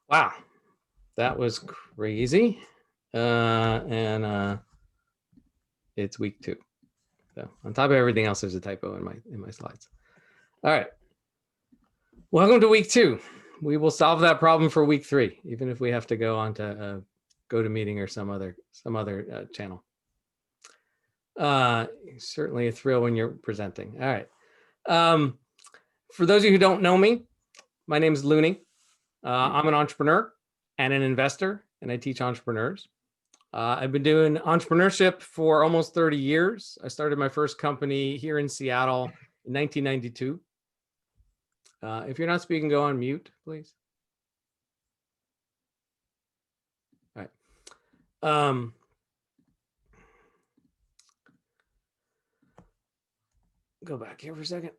Wow, that was crazy. And it's week 2. So on top of everything else, there's a typo in my slides. All right. Welcome to week 2. We will solve that problem for week 3, even if we have to go on to GoToMeeting or some other channel. Certainly a thrill when you're presenting. All right. For those of you who don't know me, my name is Looney. I'm an entrepreneur and an investor, and I teach entrepreneurs. I've been doing entrepreneurship for almost 30 years. I started my first company here in Seattle in 1992. If you're not speaking, go on mute, please. All right. Go back here for a second.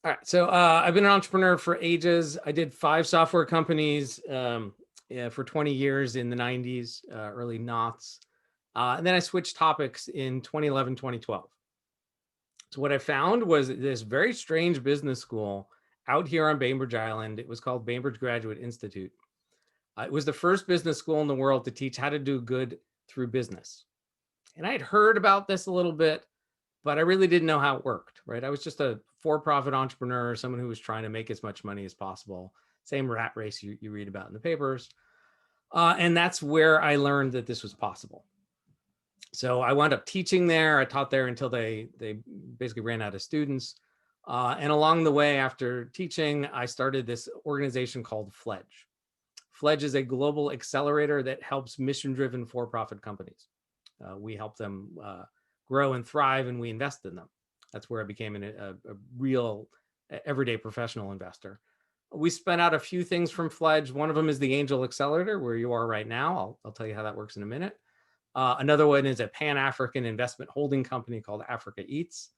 All right. So I've been an entrepreneur for ages. I did 5 software companies for 20 years in the 90s, early noughts. And then I switched topics in 2011, 2012. So what I found was this very strange business school out here on Bainbridge Island. It was called Bainbridge Graduate Institute. It was the first business school in the world to teach how to do good through business. And I had heard about this a little bit, but I really didn't know how it worked, right? I was just a for-profit entrepreneur, someone who was trying to make as much money as possible. Same rat race you read about in the papers. And that's where I learned that this was possible. So I wound up teaching there. I taught there until they basically ran out of students. And along the way, after teaching, I started this organization called Fledge. Fledge is a global accelerator that helps mission-driven for-profit companies. We help them grow and thrive, and we invest in them. That's where I became a real everyday professional investor. We spun out a few things from Fledge. One of them is the Angel Accelerator, where you are right now. I'll tell you how that works in a minute. Another one is a Pan-African investment holding company called Africa Eats.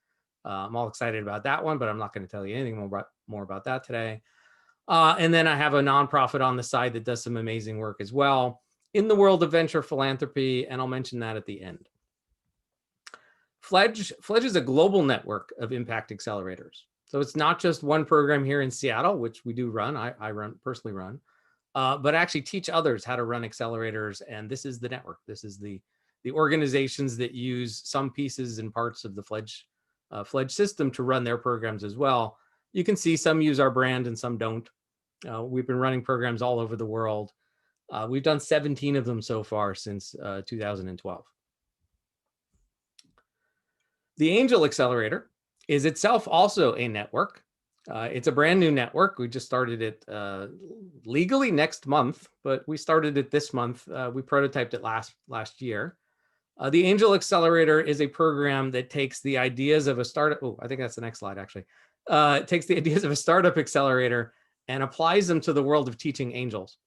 I'm all excited about that one, but I'm not going to tell you anything more about that today. And then I have a nonprofit on the side that does some amazing work as well in the world of venture philanthropy, and I'll mention that at the end. Fledge is a global network of impact accelerators. So it's not just one program here in Seattle, which we do run, I personally run, but actually teach others how to run accelerators. And this is the network. This is the organizations that use some pieces and parts of the Fledge system to run their programs as well. You can see some use our brand and some don't. We've been running programs all over the world. We've done 17 of them so far since 2012. The Angel Accelerator is itself also a network. It's a brand new network. We just started it legally next month, but we started it this month. We prototyped it last year. The Angel Accelerator is a program that takes the ideas of a startup. Oh, I think that's the next slide, actually. It takes the ideas of a startup accelerator and applies them to the world of teaching angels.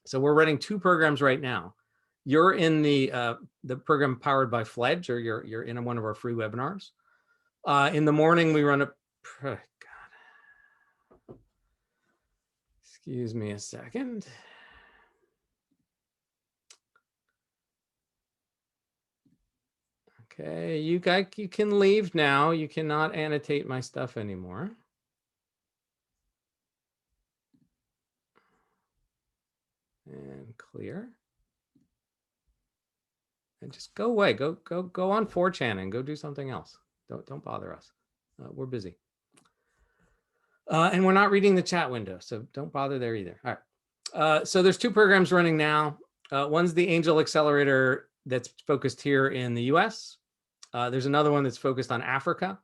So we're running 2 programs right now. You're in the program powered by Fledge, or you're in one of our free webinars. In the morning, we run a, oh, God. Excuse me a second. Okay, you can leave now. You cannot annotate my stuff anymore. And clear. And just go away. Go on 4chan and go do something else. Don't bother us. We're busy. And we're not reading the chat window, so don't bother there either. All right. So there's 2 programs running now. One's the Angel Accelerator that's focused here in the US. There's another one that's focused on Africa.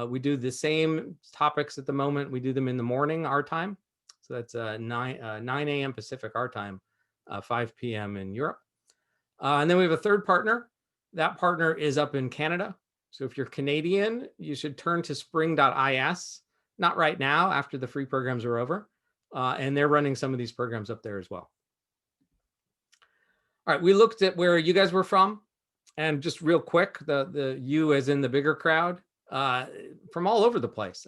We do the same topics at the moment. We do them in the morning, our time. So that's 9 a.m. Pacific, our time, 5 p.m. in Europe. And then we have a third partner. That partner is up in Canada. So if you're Canadian, you should turn to spring.is. Not right now, after the free programs are over. And they're running some of these programs up there as well. All right, we looked at where you guys were from. And just real quick, the you as in the bigger crowd, from all over the place.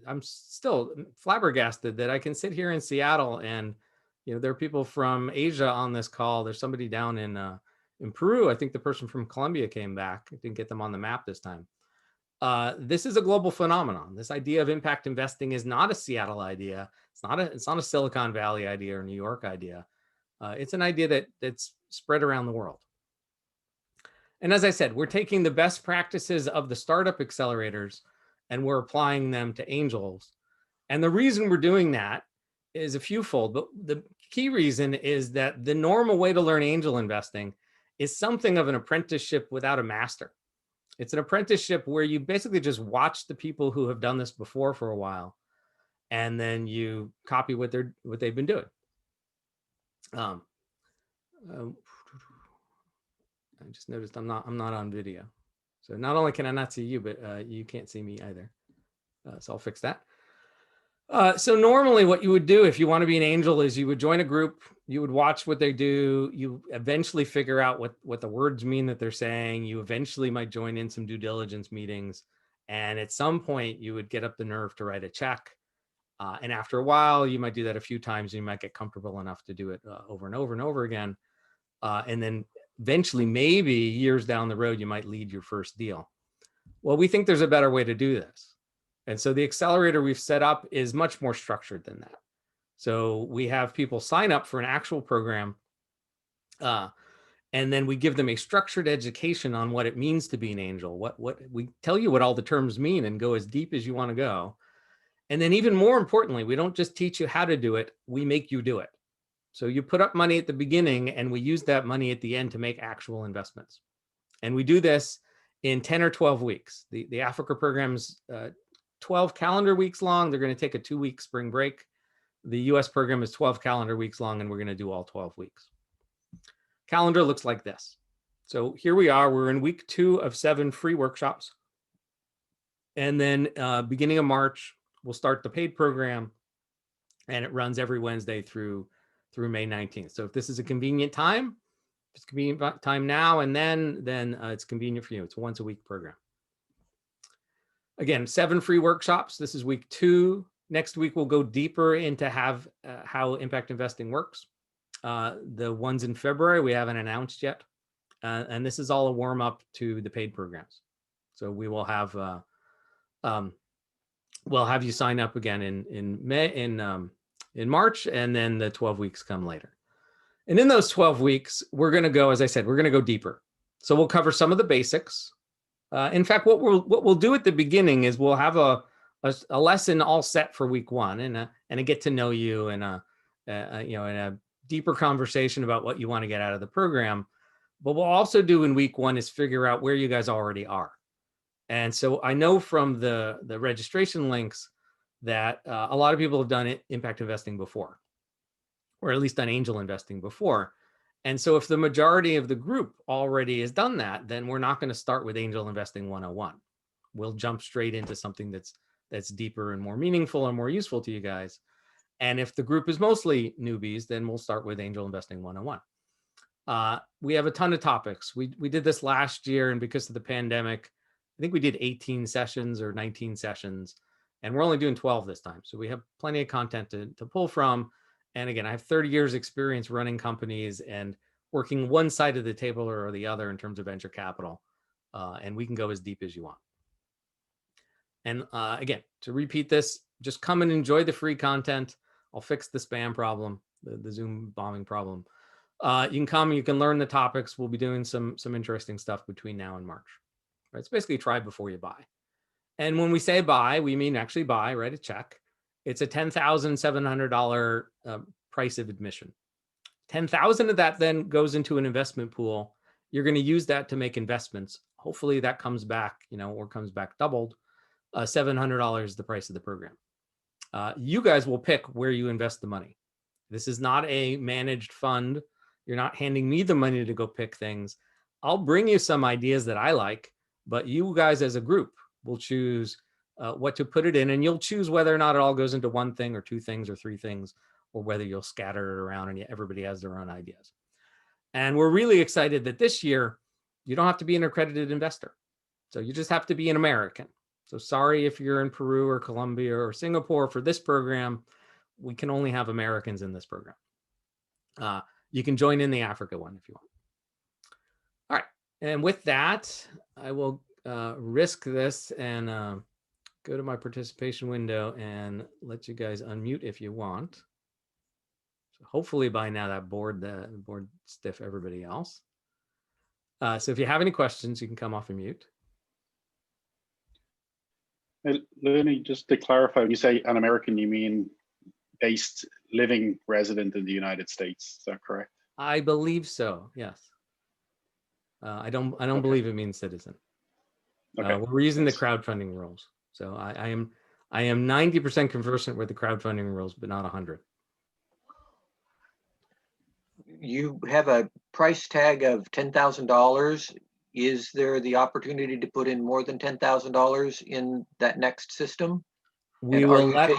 I'm still flabbergasted that I can sit here in Seattle and, you know, there are people from Asia on this call. There's somebody down in Peru. I think the person from Colombia came back. I didn't get them on the map this time. This is a global phenomenon. This idea of impact investing is not a Seattle idea. It's not a Silicon Valley idea or New York idea. It's an idea that's spread around the world. And as I said, we're taking the best practices of the startup accelerators and we're applying them to angels. And the reason we're doing that is a fewfold, but the key reason is that the normal way to learn angel investing is something of an apprenticeship without a master. It's an apprenticeship where you basically just watch the people who have done this before for a while, and then you copy what they've been doing. I just noticed I'm not on video, so not only can I not see you, but you can't see me either. So I'll fix that. So normally what you would do if you want to be an angel is you would join a group, you would watch what they do, you eventually figure out what the words mean that they're saying, you eventually might join in some due diligence meetings, and at some point you would get up the nerve to write a check. And after a while, you might do that a few times, and you might get comfortable enough to do it over and over and over again. And then eventually, maybe years down the road, you might lead your first deal. Well, we think there's a better way to do this. And so the accelerator we've set up is much more structured than that. So we have people sign up for an actual program, and then we give them a structured education on what it means to be an angel. What we tell you what all the terms mean and go as deep as you want to go. And then even more importantly, we don't just teach you how to do it, we make you do it. So you put up money at the beginning and we use that money at the end to make actual investments. And we do this in 10 or 12 weeks. The Africa program's 12 calendar weeks long. They're going to take a 2-week spring break. The US program is 12 calendar weeks long, and we're going to do all 12 weeks. Calendar looks like this. So here we are. We're in week 2 of 7 free workshops. And then beginning of March, we'll start the paid program, and it runs every Wednesday through May 19th. So if this is a convenient time, if it's convenient time now and then it's convenient for you. It's a once a week program. Again, 7 free workshops. This is week 2. Next week, we'll go deeper into how impact investing works. The ones in February, we haven't announced yet. And this is all a warm up to the paid programs. So we will have, we'll have you sign up again in March, and then the 12 weeks come later. And in those 12 weeks, we're going to go, as I said, we're going to go deeper. So we'll cover some of the basics. In fact, what we'll do at the beginning is we'll have a lesson all set for week 1 and a get to know you and a deeper conversation about what you want to get out of the program. But we'll also do in week 1 is figure out where you guys already are. And so I know from the registration links that a lot of people have done impact investing before, or at least done angel investing before. And so if the majority of the group already has done that, then we're not going to start with angel investing 101. We'll jump straight into something that's deeper and more meaningful and more useful to you guys. And if the group is mostly newbies, then we'll start with angel investing 101. We have a ton of topics. We did this last year, and because of the pandemic, I think we did 18 sessions or 19 sessions, and we're only doing 12 this time. So we have plenty of content to pull from. And again, I have 30 years experience running companies and working one side of the table or the other in terms of venture capital. And we can go as deep as you want. And again, to repeat this, just come and enjoy the free content. I'll fix the spam problem, the Zoom bombing problem. You can come, you can learn the topics. We'll be doing some interesting stuff between now and March. Right? It's basically try before you buy. And when we say buy, we mean actually buy, write a check. It's a $10,700 price of admission. 10,000 of that then goes into an investment pool. You're going to use that to make investments. Hopefully that comes back, or comes back doubled. $700 is the price of the program. You guys will pick where you invest the money. This is not a managed fund. You're not handing me the money to go pick things. I'll bring you some ideas that I like, but you guys as a group will choose what to put it in, and you'll choose whether or not it all goes into one thing or 2 things or 3 things, or whether you'll scatter it around and everybody has their own ideas. And we're really excited that this year, you don't have to be an accredited investor. So you just have to be an American. So sorry if you're in Peru or Colombia or Singapore for this program, we can only have Americans in this program. You can join in the Africa one if you want. All right, and with that, I will risk this and go to my participation window and let you guys unmute if you want. So hopefully by now the board stiff everybody else. So if you have any questions, you can come off and mute. Looney, just to clarify, when you say an American, you mean based living resident in the United States. Is that correct? I believe so. Yes. I don't Okay. believe it means citizen. Okay. We're using the crowdfunding rules. So I am 90% conversant with the crowdfunding rules, but not 100. You have a price tag of $10,000. Is there the opportunity to put in more than $10,000 in that next system? We will let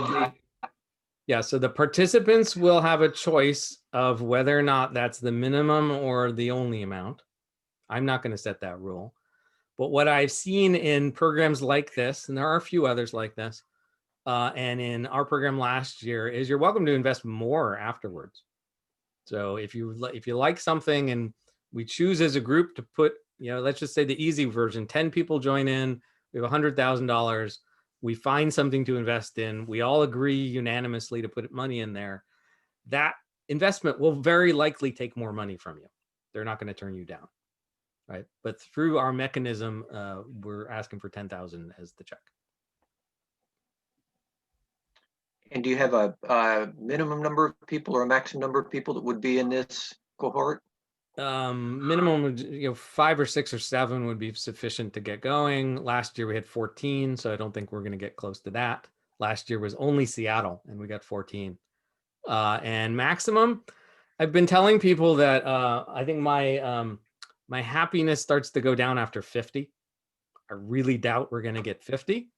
so the participants will have a choice of whether or not that's the minimum or the only amount. I'm not going to set that rule. But what I've seen in programs like this, and there are a few others like this, and in our program last year, is you're welcome to invest more afterwards. So if you like something and we choose as a group to put, let's just say the easy version, 10 people join in, we have $100,000, we find something to invest in, we all agree unanimously to put money in there, that investment will very likely take more money from you. They're not going to turn you down, right? But through our mechanism, we're asking for 10,000 as the check. And do you have a minimum number of people or a maximum number of people that would be in this cohort? Minimum would, 5 or 6 or 7 would be sufficient to get going. Last year we had 14, so I don't think we're going to get close to that. Last year was only Seattle, and we got 14. And maximum, I've been telling people that I think my happiness starts to go down after 50. I really doubt we're going to get 50.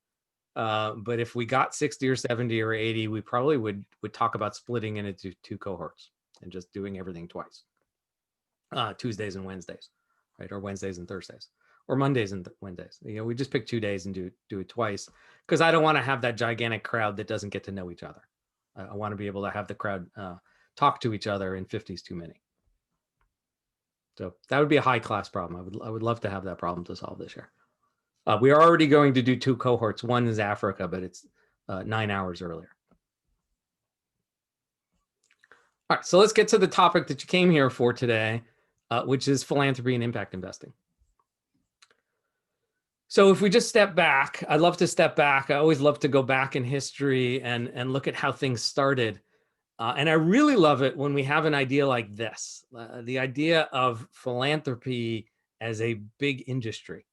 But if we got 60 or 70 or 80, we probably would talk about splitting it into 2 cohorts and just doing everything twice. Tuesdays and Wednesdays, right? Or Wednesdays and Thursdays, or Mondays and Wednesdays. We just pick 2 days and do it twice, because I don't want to have that gigantic crowd that doesn't get to know each other. I want to be able to have the crowd talk to each other, and 50 is too many. So that would be a high class problem. I would love to have that problem to solve this year. We are already going to do 2 cohorts. One is Africa, but it's 9 hours earlier. All right, so let's get to the topic that you came here for today, which is philanthropy and impact investing. So if we just step back, I'd love to step back. I always love to go back in history and look at how things started. And I really love it when we have an idea like this, the idea of philanthropy as a big industry.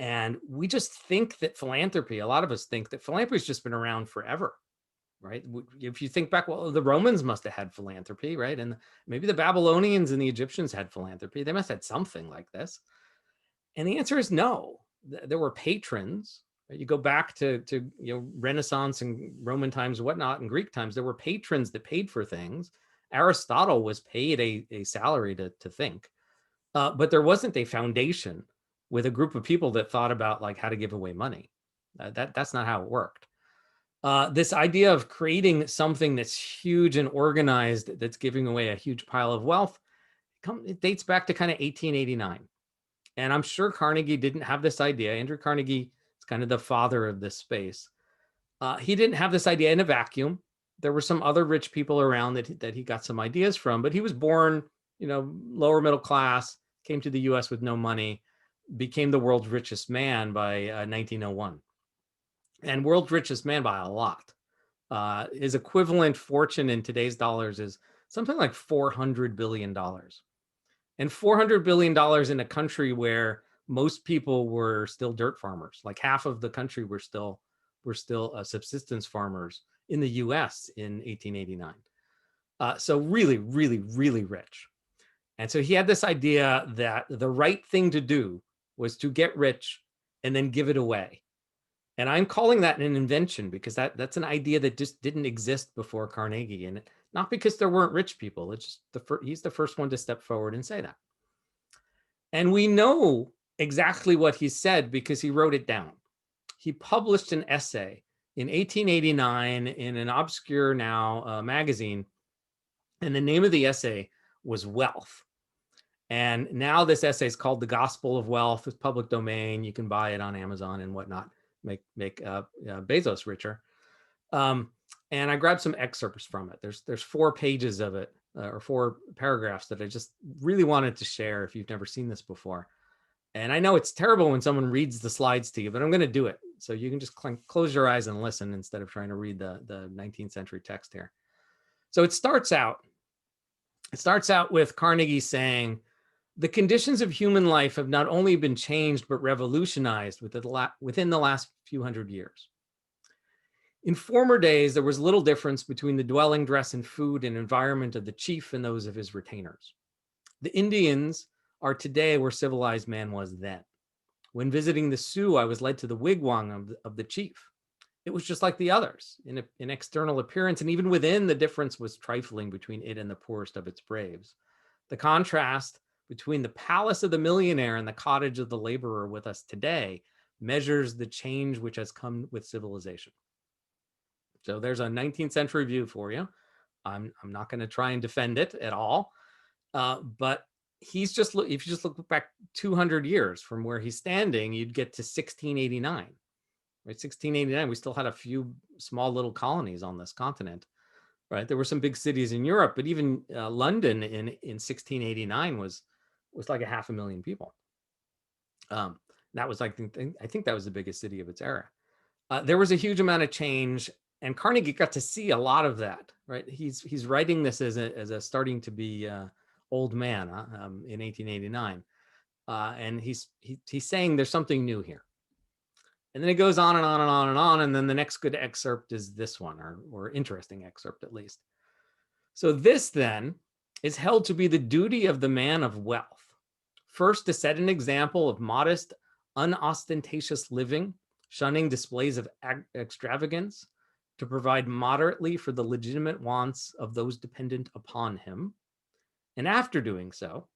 And we just think that philanthropy, a lot of us think that philanthropy has just been around forever, right? If you think back, well, the Romans must have had philanthropy, right? And maybe the Babylonians and the Egyptians had philanthropy. They must have had something like this. And the answer is no. There were patrons. Right? You go back to Renaissance and Roman times, whatnot, and Greek times, there were patrons that paid for things. Aristotle was paid a salary to think. But there wasn't a foundation with a group of people that thought about like how to give away money. That's not how it worked. This idea of creating something that's huge and organized, that's giving away a huge pile of wealth, it dates back to kind of 1889. And I'm sure Carnegie didn't have this idea. Andrew Carnegie is kind of the father of this space. He didn't have this idea in a vacuum. There were some other rich people around that he got some ideas from, but he was born, lower middle class, came to the US with no money, became the world's richest man by 1901. And world's richest man by a lot. His equivalent fortune in today's dollars is something like $400 billion. And $400 billion in a country where most people were still dirt farmers. Like half of the country were still subsistence farmers in the US in 1889. So really, really, really rich. And so he had this idea that the right thing to do was to get rich and then give it away. And I'm calling that an invention because that's an idea that just didn't exist before Carnegie. And not because there weren't rich people. It's just he's the first one to step forward and say that. And we know exactly what he said because he wrote it down. He published an essay in 1889 in an obscure now magazine. And the name of the essay was Wealth. And now this essay is called The Gospel of Wealth. It's public domain. You can buy it on Amazon and whatnot, make Bezos richer. And I grabbed some excerpts from it. There's 4 pages of it, or 4 paragraphs that I just really wanted to share if you've never seen this before. And I know it's terrible when someone reads the slides to you, but I'm going to do it. So you can just close your eyes and listen instead of trying to read the 19th century text here. So it starts out with Carnegie saying, the conditions of human life have not only been changed, but revolutionized within the last few hundred years. In former days, there was little difference between the dwelling, dress, and food and environment of the chief and those of his retainers. The Indians are today where civilized man was then. When visiting the Sioux, I was led to the wigwam of the chief. It was just like the others in external appearance, and even within, the difference was trifling between it and the poorest of its braves. The contrast between the palace of the millionaire and the cottage of the laborer with us today measures the change which has come with civilization. So there's a 19th century view for you. I'm not going to try and defend it at all, but if you just look back 200 years from where he's standing, you'd get to 1689. Right, 1689, we still had a few small little colonies on this continent. Right, there were some big cities in Europe, but even London in 1689 was like 500,000 people. That was, I think that was the biggest city of its era. There was a huge amount of change, and Carnegie got to see a lot of that. Right, he's writing this as a starting to be old man in 1889, and he's saying there's something new here. And then it goes on and on and on and on, and then the next good excerpt is this one, or interesting excerpt at least. So this then is held to be the duty of the man of wealth, first to set an example of modest, unostentatious living, shunning displays of extravagance, to provide moderately for the legitimate wants of those dependent upon him, and after doing so,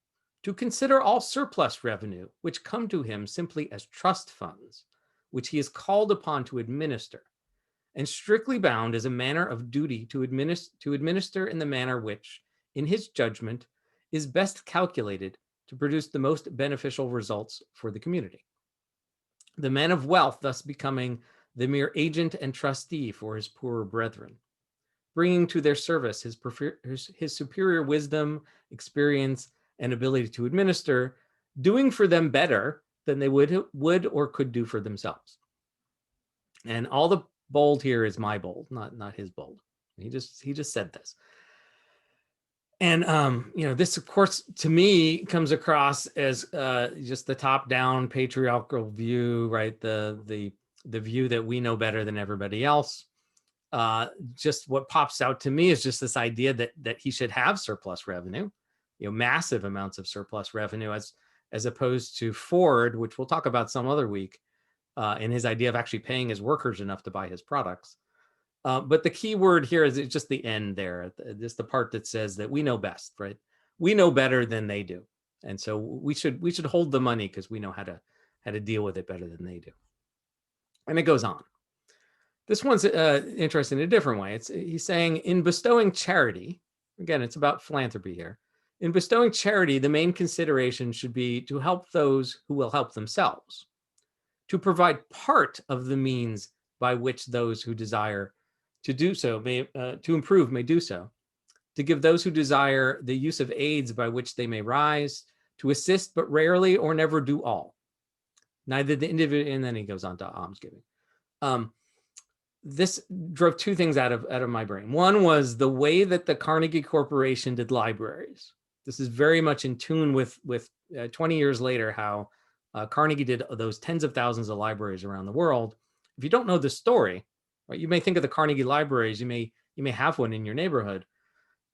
to consider all surplus revenue which come to him simply as trust funds, which he is called upon to administer, and strictly bound as a manner of duty to administer in the manner which, in his judgment, is best calculated to produce the most beneficial results for the community. The man of wealth thus becoming the mere agent and trustee for his poorer brethren, bringing to their service his superior wisdom, experience, and ability to administer, doing for them better than they would or could do for themselves. And all the bold here is my bold, not his bold. He just said this. And this, of course, to me comes across as just the top-down patriarchal view, right? The view that we know better than everybody else. Just what pops out to me is just this idea that he should have surplus revenue, massive amounts of surplus revenue, as opposed to Ford, which we'll talk about some other week, in his idea of actually paying his workers enough to buy his products. But the key word here is just the end there, just the part that says that we know best, right? We know better than they do. And so we should hold the money because we know how to deal with it better than they do. And it goes on. This one's interesting in a different way. He's saying, in bestowing charity, again, it's about philanthropy here. In bestowing charity, the main consideration should be to help those who will help themselves, to provide part of the means by which those who desire to do so to improve may do so, to give those who desire the use of aids by which they may rise, to assist but rarely or never do all. Neither the individual, and then he goes on to almsgiving. This drove 2 things out of my brain. One was the way that the Carnegie Corporation did libraries. This is very much in tune with 20 years later, how Carnegie did those tens of thousands of libraries around the world. If you don't know the story, right, you may think of the Carnegie libraries, you may have one in your neighborhood.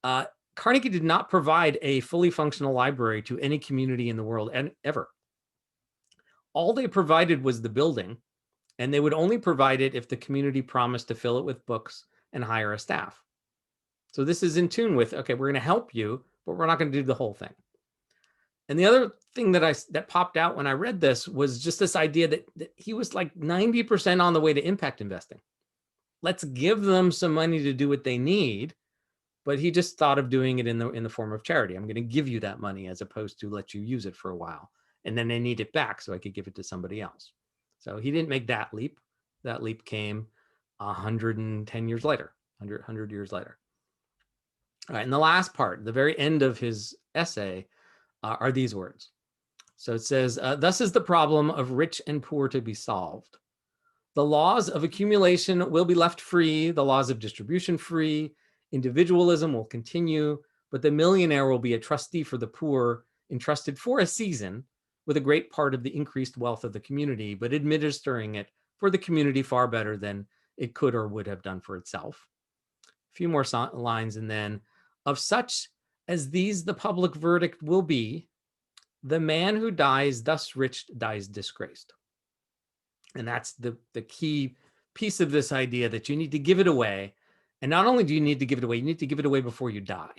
Carnegie did not provide a fully functional library to any community in the world ever. All they provided was the building, and they would only provide it if the community promised to fill it with books and hire a staff. So this is in tune with, okay, we're going to help you, but we're not going to do the whole thing. And the other thing that popped out when I read this was just this idea that he was like 90% on the way to impact investing. Let's give them some money to do what they need, but he just thought of doing it in the form of charity. I'm going to give you that money as opposed to let you use it for a while, and then I need it back so I could give it to somebody else. So he didn't make that leap. That leap came 110 years later, 100 years later. All right, and the last part, the very end of his essay, are these words. So it says, thus is the problem of rich and poor to be solved. The laws of accumulation will be left free, the laws of distribution free, individualism will continue, but the millionaire will be a trustee for the poor, entrusted for a season with a great part of the increased wealth of the community, but administering it for the community far better than it could or would have done for itself. A few more lines, and then, of such as these the public verdict will be, the man who dies thus rich dies disgraced. And that's the key piece of this idea, that you need to give it away. And not only do you need to give it away, you need to give it away before you die.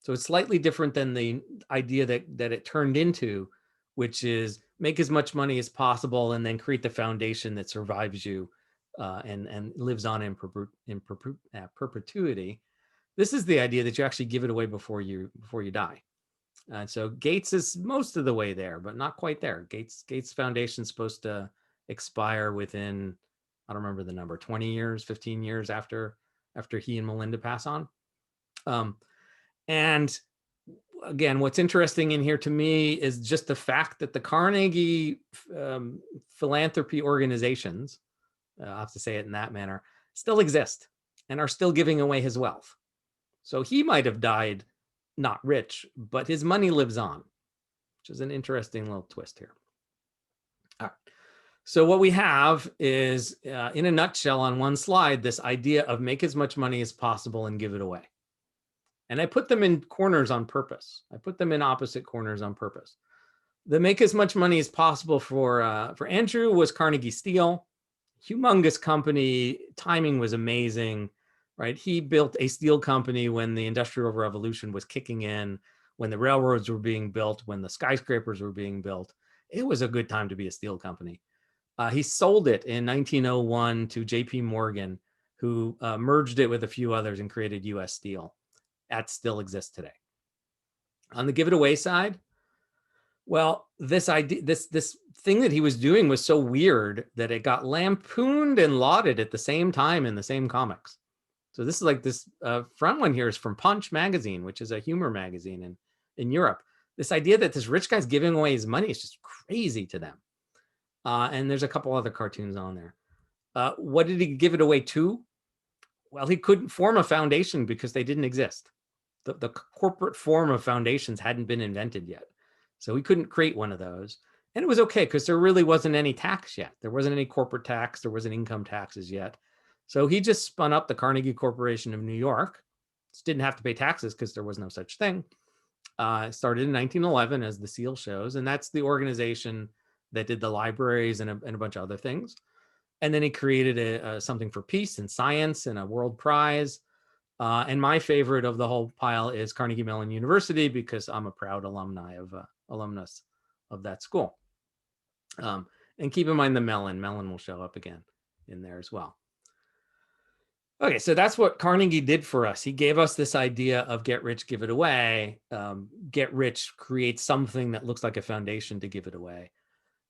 So it's slightly different than the idea that it turned into, which is make as much money as possible and then create the foundation that survives you and lives on in perpetuity. This is the idea that you actually give it away before you die. And so Gates is most of the way there, but not quite there. Gates Foundation is supposed to expire within, I don't remember the number, 20 years, 15 years after he and Melinda pass on. And again, what's interesting in here to me is just the fact that the Carnegie philanthropy organizations, I'll have to say it in that manner, still exist and are still giving away his wealth. So he might have died not rich, but his money lives on, which is an interesting little twist here. All right. So what we have is, in a nutshell on one slide, this idea of make as much money as possible and give it away. And I put them in corners on purpose. I put them in opposite corners on purpose. The make as much money as possible for Andrew was Carnegie Steel, humongous company. Timing was amazing, right? He built a steel company when the Industrial Revolution was kicking in, when the railroads were being built, when the skyscrapers were being built. It was a good time to be a steel company. He sold it in 1901 to J.P. Morgan, who merged it with a few others and created U.S. Steel. That still exists today. On the give it away side, well, this idea, this thing that he was doing was so weird that it got lampooned and lauded at the same time in the same comics. So this is like this front one here is from Punch magazine, which is a humor magazine in Europe. This idea that this rich guy's giving away his money is just crazy to them. And there's a couple other cartoons on there. What did he give it away to? Well, he couldn't form a foundation because they didn't exist. The corporate form of foundations hadn't been invented yet. So he couldn't create one of those. And it was okay because there really wasn't any tax yet. There wasn't any corporate tax. There wasn't income taxes yet. So he just spun up the Carnegie Corporation of New York. Just didn't have to pay taxes because there was no such thing. It started in 1911, as the seal shows. And that's the organization that did the libraries and a bunch of other things. And then he created something for peace and science and a world prize. And my favorite of the whole pile is Carnegie Mellon University, because I'm a proud alumnus of that school. And keep in mind the Mellon will show up again in there as well. Okay, so that's what Carnegie did for us. He gave us this idea of get rich, give it away. Get rich, create something that looks like a foundation to give it away.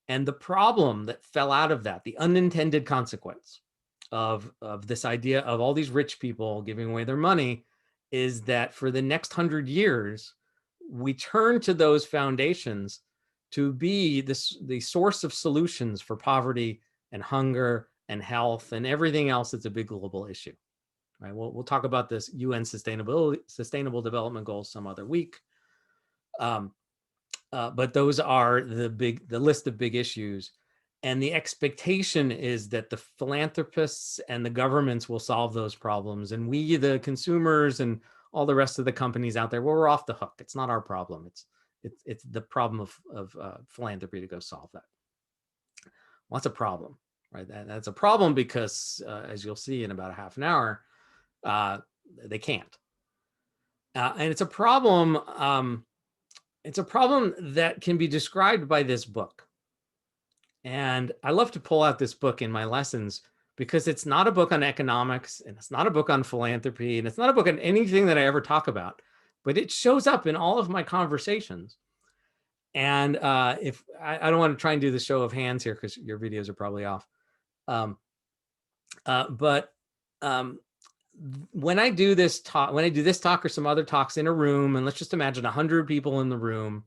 And the problem that fell out of that, the unintended consequence of this idea of all these rich people giving away their money, is that for the next 100 years, we turn to those foundations to be the source of solutions for poverty and hunger and health and everything else that's a big global issue. Right? We'll talk about this UN Sustainable Development Goals some other week. But those are the list of big issues. And the expectation is that the philanthropists and the governments will solve those problems. And we, the consumers and all the rest of the companies out there, well, we're off the hook. It's not our problem. It's the problem of philanthropy to go solve that. Well, that's a problem, right? That's a problem because, as you'll see in about a half an hour, they can't. And it's a problem. It's a problem that can be described by this book. And I love to pull out this book in my lessons because it's not a book on economics, and it's not a book on philanthropy, and it's not a book on anything that I ever talk about, but it shows up in all of my conversations. And if I don't want to try and do the show of hands here because your videos are probably off. But when I do this talk, or some other talks in a room, and let's just imagine 100 people in the room,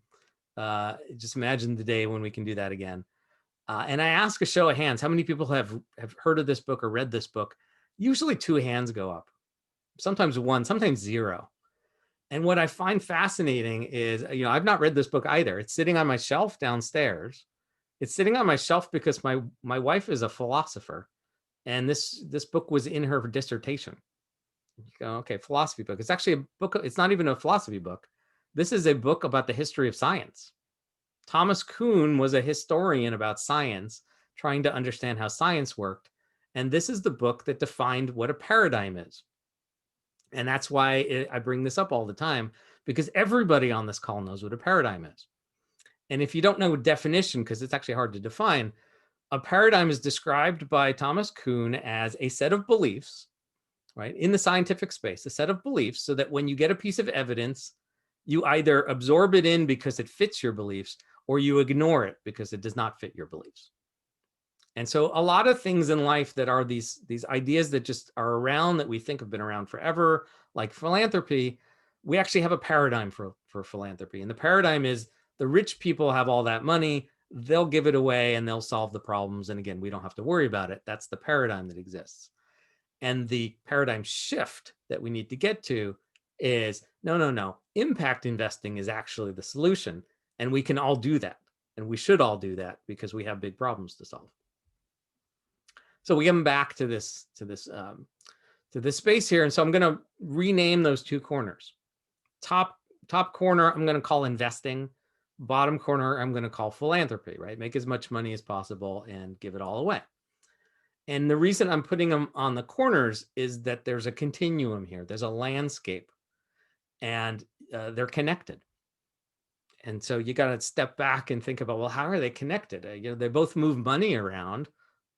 just imagine the day when we can do that again. And I ask a show of hands, how many people have heard of this book or read this book? Usually 2 hands go up, sometimes 1, sometimes 0. And what I find fascinating is, I've not read this book either. It's sitting on my shelf downstairs. It's sitting on my shelf because my wife is a philosopher, and this book was in her dissertation. You go, okay, philosophy book. It's actually a book. It's not even a philosophy book. This is a book about the history of science. Thomas Kuhn was a historian about science, trying to understand how science worked. And this is the book that defined what a paradigm is. And that's why I bring this up all the time, because everybody on this call knows what a paradigm is. And if you don't know a definition, because it's actually hard to define, a paradigm is described by Thomas Kuhn as a set of beliefs, right, in the scientific space, a set of beliefs, so that when you get a piece of evidence, you either absorb it in because it fits your beliefs, or you ignore it because it does not fit your beliefs. And so a lot of things in life that are these ideas that just are around, that we think have been around forever, like philanthropy, we actually have a paradigm for philanthropy. And the paradigm is the rich people have all that money, they'll give it away and they'll solve the problems. And again, we don't have to worry about it. That's the paradigm that exists. And the paradigm shift that we need to get to is, no. Impact investing is actually the solution. And we can all do that. And we should all do that because we have big problems to solve. So we come back to this space here. And so I'm going to rename those 2 corners. Top corner, I'm going to call investing. Bottom corner, I'm going to call philanthropy, right? Make as much money as possible and give it all away. And the reason I'm putting them on the corners is that there's a continuum here. There's a landscape, and they're connected. And so you got to step back and think about, well, how are they connected? They both move money around,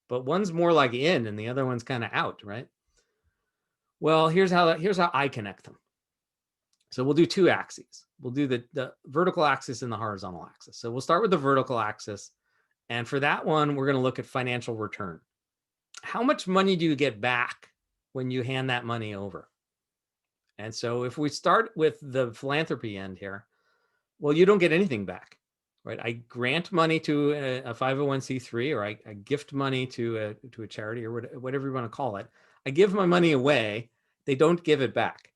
but one's more like in and the other one's kind of out, right? Well, here's how I connect them. So we'll do 2 axes. We'll do the vertical axis and the horizontal axis. So we'll start with the vertical axis. And for that one, we're going to look at financial return. How much money do you get back when you hand that money over? And so if we start with the philanthropy end here, well, you don't get anything back, right? I grant money to a 501c3, or I gift money to a charity, or whatever you want to call it. I give my money away. They don't give it back.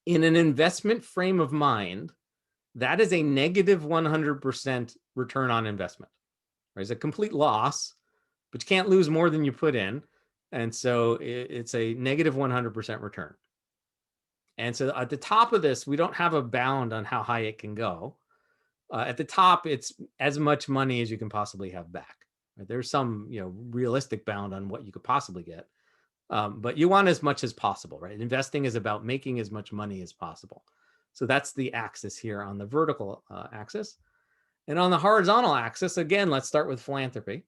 In an investment frame of mind, that is a negative 100% return on investment. Right? It's a complete loss, but you can't lose more than you put in. And so it's a negative 100% return. And so at the top of this, we don't have a bound on how high it can go. At the top, it's as much money as you can possibly have back. Right? There's some realistic bound on what you could possibly get. But you want as much as possible, right? Investing is about making as much money as possible. So that's the axis here on the vertical axis. And on the horizontal axis, again, let's start with philanthropy.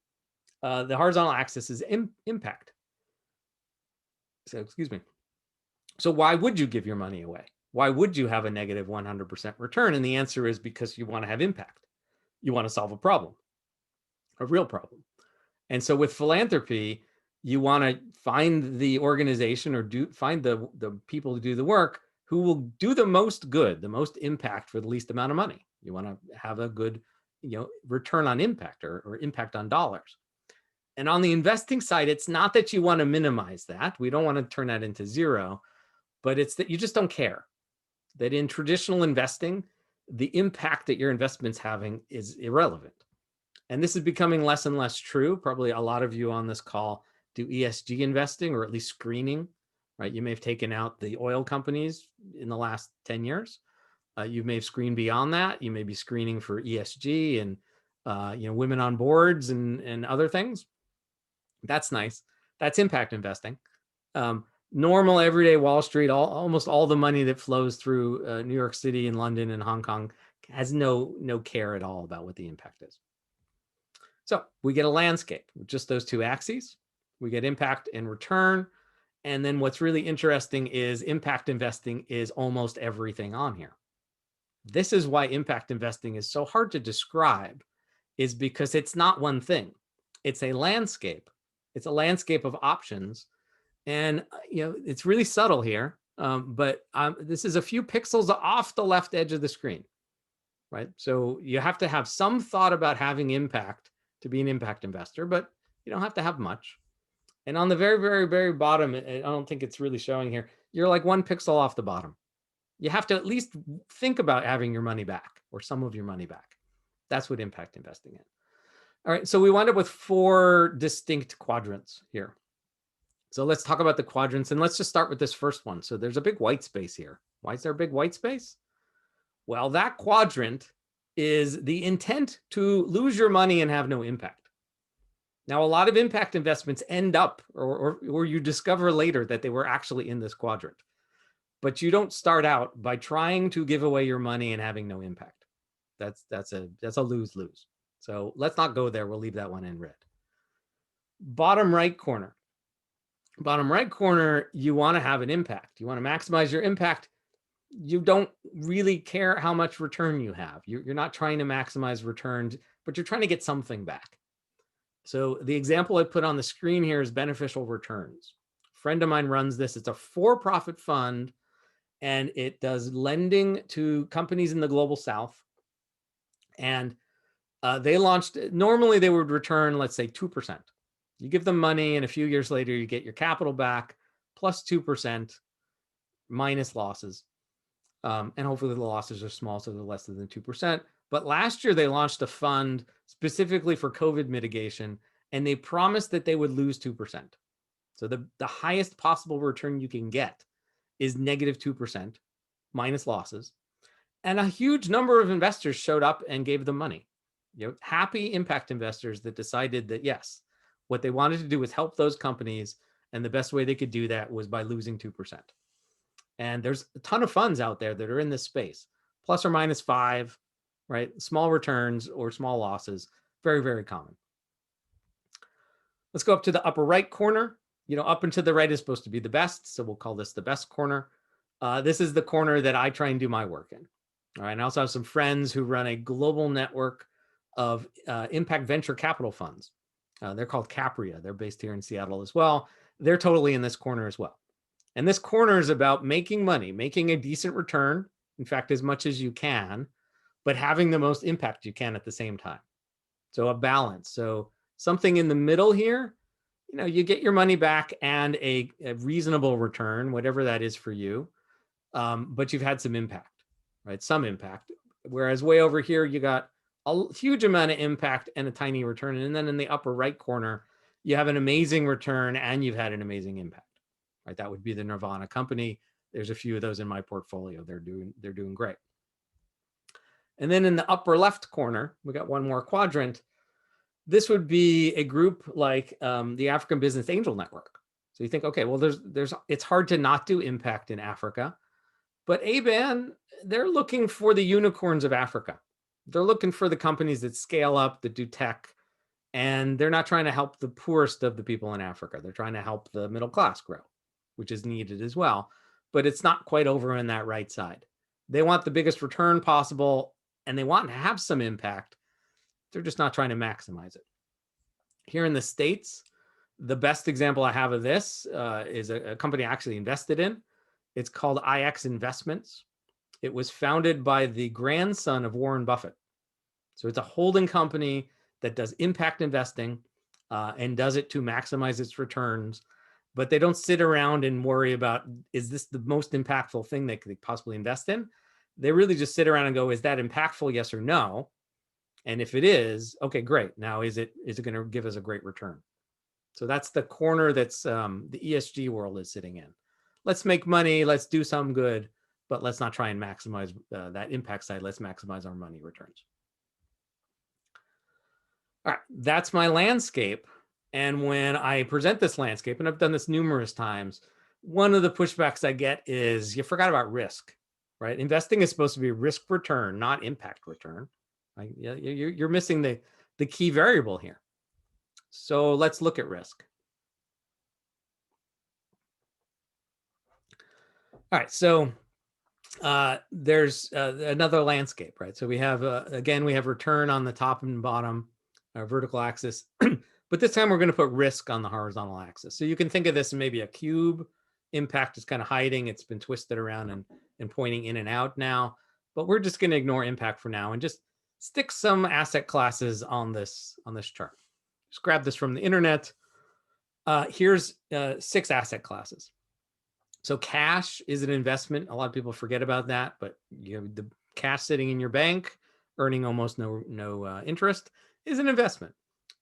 The horizontal axis is impact. So, excuse me. So why would you give your money away? Why would you have a negative 100% return? And the answer is because you want to have impact. You want to solve a problem, a real problem. And so with philanthropy, you want to find the organization or find the people to do the work who will do the most good, the most impact for the least amount of money. You want to have a good, return on impact or impact on dollars. And on the investing side, it's not that you want to minimize that. We don't want to turn that into 0, but it's that you just don't care. That in traditional investing, the impact that your investment's having is irrelevant. And this is becoming less and less true. Probably a lot of you on this call do ESG investing, or at least screening, right? You may have taken out the oil companies in the last 10 years. You may have screened beyond that. You may be screening for ESG and women on boards and other things. That's nice. That's impact investing. Normal everyday Wall Street, almost all the money that flows through New York City and London and Hong Kong has no care at all about what the impact is. So we get a landscape with just those 2 axes. We get impact and return. And then what's really interesting is impact investing is almost everything on here. This is why impact investing is so hard to describe, is because it's not one thing. It's a landscape. It's a landscape of options. And it's really subtle here, but this is a few pixels off the left edge of the screen, right? So you have to have some thought about having impact to be an impact investor, but you don't have to have much. And on the very, very, very bottom, I don't think it's really showing here, you're like one pixel off the bottom. You have to at least think about having your money back or some of your money back. That's what impact investing is. All right, so we wind up with 4 distinct quadrants here. So let's talk about the quadrants, and let's just start with this first one. So there's a big white space here. Why is there a big white space? Well, that quadrant is the intent to lose your money and have no impact. Now, a lot of impact investments end up, or you discover later that they were actually in this quadrant. But you don't start out by trying to give away your money and having no impact. That's a lose-lose. So let's not go there. We'll leave that one in red. Bottom right corner. Bottom right corner, you want to have an impact. You want to maximize your impact. You don't really care how much return you have. You're not trying to maximize returns, but you're trying to get something back. So the example I put on the screen here is beneficial returns. A friend of mine runs this. It's a for-profit fund, and it does lending to companies in the global South. And they launched, normally they would return, let's say 2%. You give them money, and a few years later, you get your capital back plus 2% minus losses. And hopefully the losses are small, so they're less than 2%. But last year, they launched a fund specifically for COVID mitigation, and they promised that they would lose 2%. So the highest possible return you can get is negative 2% minus losses. And a huge number of investors showed up and gave them money. Happy impact investors that decided that, yes, what they wanted to do was help those companies, and the best way they could do that was by losing 2%. And there's a ton of funds out there that are in this space, plus or minus 5, right? Small returns or small losses, very, very common. Let's go up to the upper right corner. Up and to the right is supposed to be the best, so we'll call this the best corner. This is the corner that I try and do my work in. All right, and I also have some friends who run a global network of impact venture capital funds. They're called Capria. They're based here in Seattle as well. They're totally in this corner as well. And this corner is about making money, making a decent return, in fact, as much as you can, but having the most impact you can at the same time. So a balance. So something in the middle here, you get your money back and a reasonable return, whatever that is for you, but you've had some impact, right? Some impact. Whereas way over here, you got a huge amount of impact and a tiny return. And then in the upper right corner, you have an amazing return and you've had an amazing impact, right? That would be the Nirvana company. There's a few of those in my portfolio. They're doing great. And then in the upper left corner, we got one more quadrant. This would be a group like the African Business Angel Network. So you think, okay, well, it's hard to not do impact in Africa, but ABAN, they're looking for the unicorns of Africa. They're looking for the companies that scale up, that do tech, and they're not trying to help the poorest of the people in Africa. They're trying to help the middle class grow, which is needed as well, but it's not quite over on that right side. They want the biggest return possible, and they want to have some impact. They're just not trying to maximize it. Here in the States, the best example I have of this is a company I actually invested in. It's called IX Investments. It was founded by the grandson of Warren Buffett. So it's a holding company that does impact investing and does it to maximize its returns. But they don't sit around and worry about, is this the most impactful thing they could possibly invest in? They really just sit around and go, is that impactful, yes or no? And if it is, okay, great. Now, is it going to give us a great return? So that's the corner that's the ESG world is sitting in. Let's make money. Let's do some good, but let's not try and maximize that impact side. Let's maximize our money returns. All right, that's my landscape. And when I present this landscape, and I've done this numerous times, one of the pushbacks I get is you forgot about risk, right? Investing is supposed to be risk return, not impact return. Right? You're missing the key variable here. So let's look at risk. All right, so there's another landscape, right? So we have, again, we have return on the top and bottom, vertical axis, but this time we're going to put risk on the horizontal axis. So you can think of this as maybe a cube. Impact is kind of hiding. It's been twisted around and pointing in and out now, but we're just going to ignore impact for now and just stick some asset classes on this chart. Just grab this from the internet. Here's 6 asset classes. So cash is an investment. A lot of people forget about that, but you have the cash sitting in your bank, earning almost no interest, is an investment.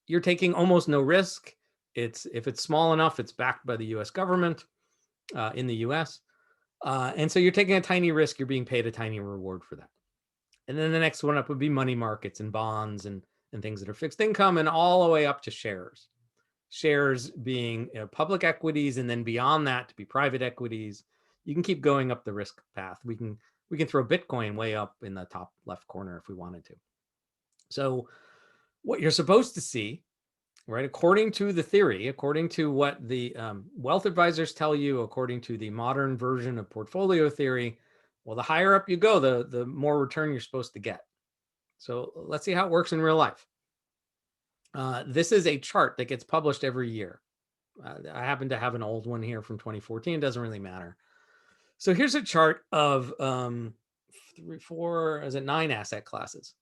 You're taking almost no risk. If it's small enough, it's backed by the U.S. government in the U.S. And so you're taking a tiny risk. You're being paid a tiny reward for that. And then the next one up would be money markets and bonds and things that are fixed income, and all the way up to shares. Shares being public equities, and then beyond that to be private equities. You can keep going up the risk path. We can throw Bitcoin way up in the top left corner if we wanted to. So what you're supposed to see, right, according to the theory, according to what the wealth advisors tell you, according to the modern version of portfolio theory, well, the higher up you go, the more return you're supposed to get. So let's see how it works in real life. This is a chart that gets published every year. I happen to have an old one here from 2014. It doesn't really matter. So here's a chart of 9 asset classes.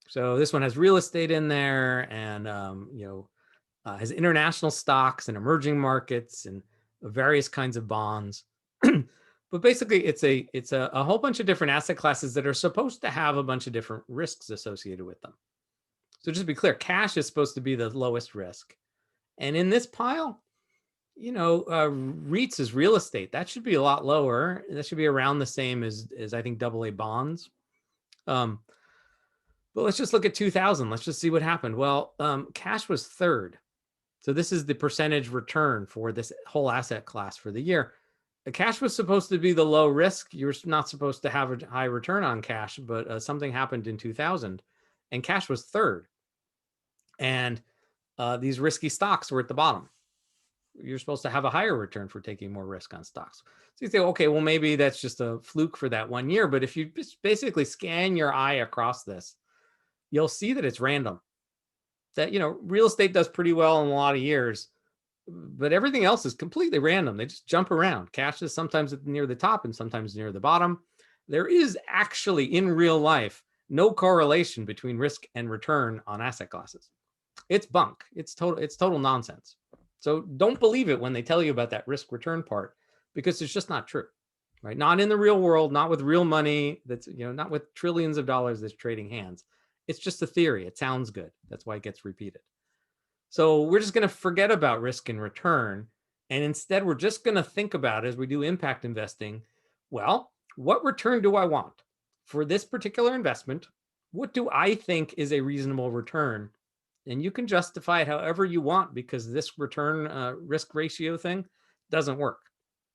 So this one has real estate in there, and has international stocks and emerging markets and various kinds of bonds. But basically, it's a whole bunch of different asset classes that are supposed to have a bunch of different risks associated with them. So just to be clear, cash is supposed to be the lowest risk. And in this pile, REITs is real estate. That should be a lot lower. That should be around the same as I think AA bonds. But let's just look at 2000. Let's just see what happened. Well, cash was third. So this is the percentage return for this whole asset class for the year. The cash was supposed to be the low risk. You're not supposed to have a high return on cash, but something happened in 2000 and cash was third. And these risky stocks were at the bottom. You're supposed to have a higher return for taking more risk on stocks. So you say, okay, well, maybe that's just a fluke for that 1 year. But if you just basically scan your eye across this, you'll see that it's random. That, real estate does pretty well in a lot of years, but everything else is completely random. They just jump around. Cash is sometimes near the top and sometimes near the bottom. There is actually in real life no correlation between risk and return on asset classes. It's bunk. It's total nonsense. So don't believe it when they tell you about that risk return part, because it's just not true, right? Not in the real world, not with real money. That's, not with trillions of dollars that's trading hands. It's just a theory. It sounds good. That's why it gets repeated. So we're just going to forget about risk and return. And instead, we're just going to think about, as we do impact investing, well, what return do I want for this particular investment? What do I think is a reasonable return? And you can justify it however you want, because this return risk ratio thing doesn't work.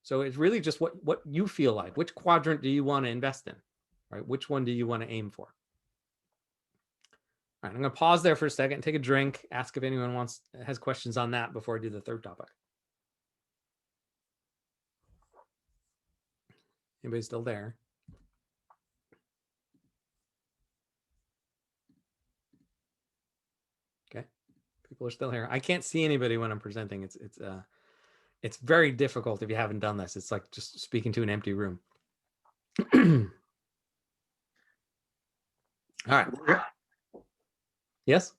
So it's really just what you feel like. Which quadrant do you want to invest in, right? Which one do you want to aim for? All right, I'm going to pause there for a second, take a drink, ask if anyone has questions on that before I do the third topic. Anybody still there? Okay, people are still here. I can't see anybody when I'm presenting. It's very difficult if you haven't done this. It's like just speaking to an empty room. All right. Yes?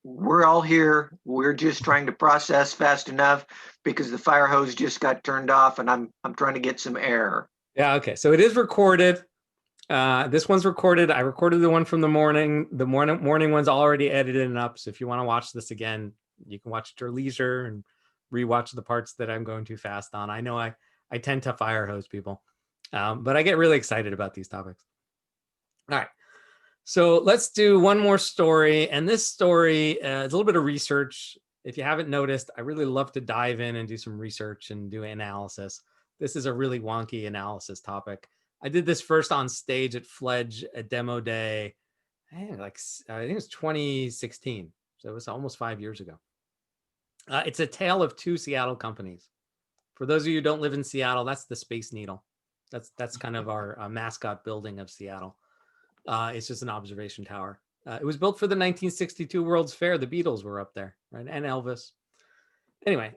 We're all here. We're just trying to process fast enough because the fire hose just got turned off and I'm trying to get some air. Yeah, okay. So it is recorded. This one's recorded. I recorded the one from the morning. The morning one's already edited and up. So if you want to watch this again, you can watch it at your leisure and rewatch the parts that I'm going too fast on. I know I tend to fire hose people, but I get really excited about these topics. All right. So let's do one more story. And this story is a little bit of research. If you haven't noticed, I really love to dive in and do some research and do analysis. This is a really wonky analysis topic. I did this first on stage at Fledge, a demo day. I think it was 2016. So it was almost 5 years ago. It's a tale of two Seattle companies. For those of you who don't live in Seattle, that's the Space Needle. That's kind of our mascot building of Seattle. It's just an observation tower. It was built for the 1962 World's Fair. The Beatles were up there, right? And Elvis. Anyway,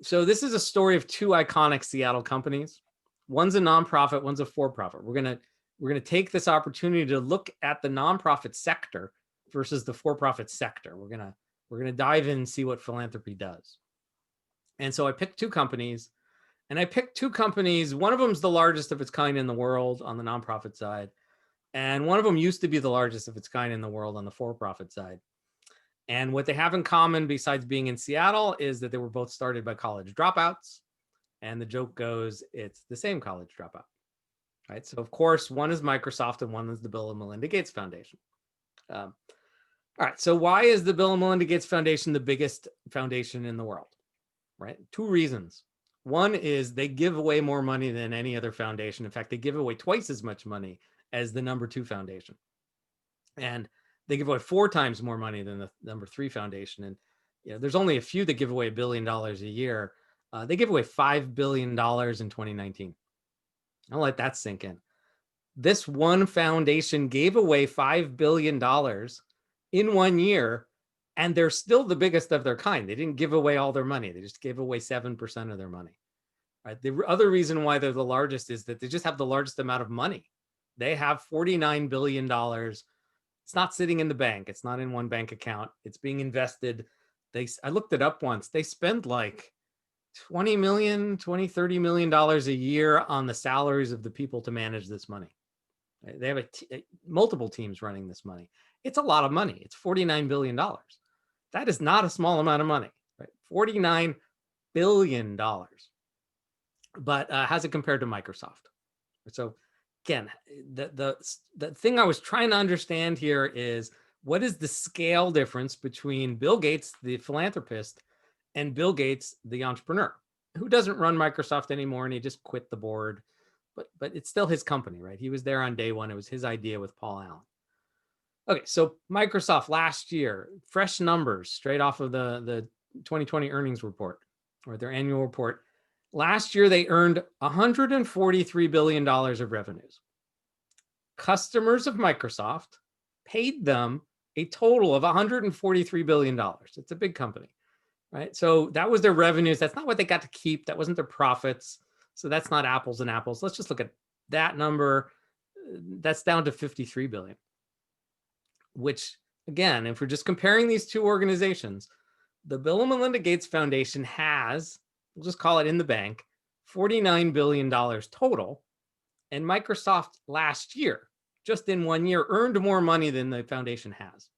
so this is a story of two iconic Seattle companies. One's a nonprofit, one's a for-profit. We're gonna take this opportunity to look at the nonprofit sector versus the for-profit sector. We're gonna dive in and see what philanthropy does. And so I picked two companies, and I picked two companies. One of them is the largest of its kind in the world on the nonprofit side. And one of them used to be the largest of its kind in the world on the for-profit side. And what they have in common, besides being in Seattle, is that they were both started by college dropouts. And the joke goes, it's the same college dropout, right? So of course, one is Microsoft and one is the Bill and Melinda Gates Foundation. All right, so why is the Bill and Melinda Gates Foundation the biggest foundation in the world, right? Two reasons. One is they give away more money than any other foundation. In fact, they give away twice as much money as the number 2 foundation. And they give away 4 times more money than the number 3 foundation. And there's only a few that give away $1 billion a year. They give away $5 billion in 2019. I'll let that sink in. This one foundation gave away $5 billion in 1 year, and they're still the biggest of their kind. They didn't give away all their money. They just gave away 7% of their money. Right? The other reason why they're the largest is that they just have the largest amount of money. They have $49 billion. It's not sitting in the bank. It's not in one bank account. It's being invested. I looked it up once. They spend like $20 million, $30 million a year on the salaries of the people to manage this money. They have multiple teams running this money. It's a lot of money. It's $49 billion. That is not a small amount of money, right? $49 billion. But how's it compared to Microsoft? So again, the thing I was trying to understand here is, what is the scale difference between Bill Gates, the philanthropist, and Bill Gates, the entrepreneur, who doesn't run Microsoft anymore, and he just quit the board, but it's still his company, right? He was there on day one. It was his idea with Paul Allen. Okay, so Microsoft last year, fresh numbers straight off of the 2020 earnings report, or their annual report. Last year, they earned $143 billion of revenues. Customers of Microsoft paid them a total of $143 billion. It's a big company, right? So that was their revenues. That's not what they got to keep. That wasn't their profits. So that's not apples and apples. Let's just look at that number. That's down to $53 billion, which again, if we're just comparing these two organizations, the Bill and Melinda Gates Foundation has, we'll just call it in the bank, $49 billion total. And Microsoft last year, just in 1 year, earned more money than the foundation has.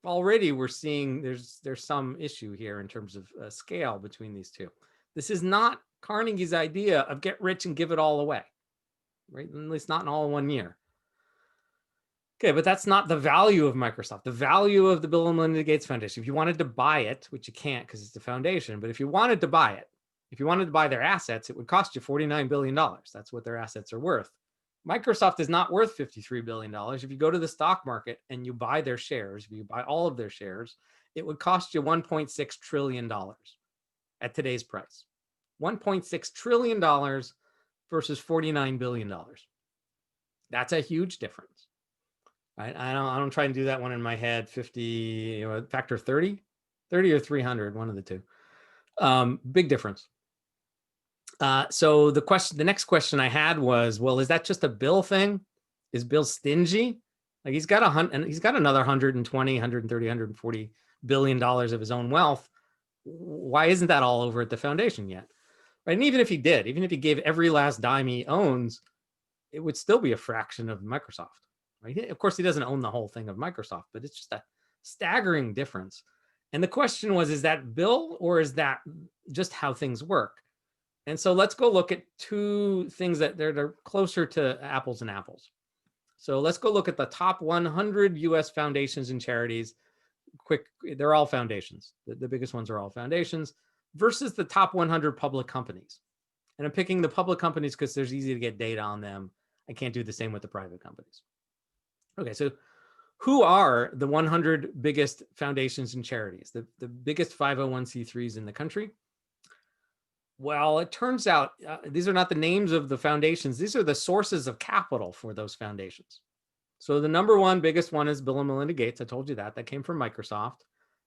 Already we're seeing there's some issue here in terms of scale between these two. This is not Carnegie's idea of get rich and give it all away, right? At least not in all 1 year. Okay, but that's not the value of Microsoft. The value of the Bill and Melinda Gates Foundation, if you wanted to buy it, which you can't because it's a foundation, but if you wanted to buy it, if you wanted to buy their assets, it would cost you $49 billion. That's what their assets are worth. Microsoft is not worth $53 billion. If you go to the stock market and you buy their shares, if you buy all of their shares, it would cost you $1.6 trillion at today's price. $1.6 trillion versus $49 billion. That's a huge difference. Right? I don't try and do that one in my head. 50, factor 30 or 300, one of the two. Big difference. So the next question I had was, well, is that just a Bill thing? Is Bill stingy? Like he's got another 120, 130, 140 billion dollars of his own wealth. Why isn't that all over at the foundation yet? Right? And even if he did, even if he gave every last dime he owns, it would still be a fraction of Microsoft. Right? Of course, he doesn't own the whole thing of Microsoft, but it's just a staggering difference. And the question was, is that Bill or is that just how things work? And so let's go look at two things that they're closer to apples and apples. So let's go look at the top 100 US foundations and charities. They're all foundations. The biggest ones are all foundations versus the top 100 public companies. And I'm picking the public companies because there's easy to get data on them. I can't do the same with the private companies. Okay, so who are the 100 biggest foundations and charities, the biggest 501c3s in the country? Well, it turns out these are not the names of the foundations. These are the sources of capital for those foundations. So the number one biggest one is Bill and Melinda Gates. I told you that. That came from Microsoft.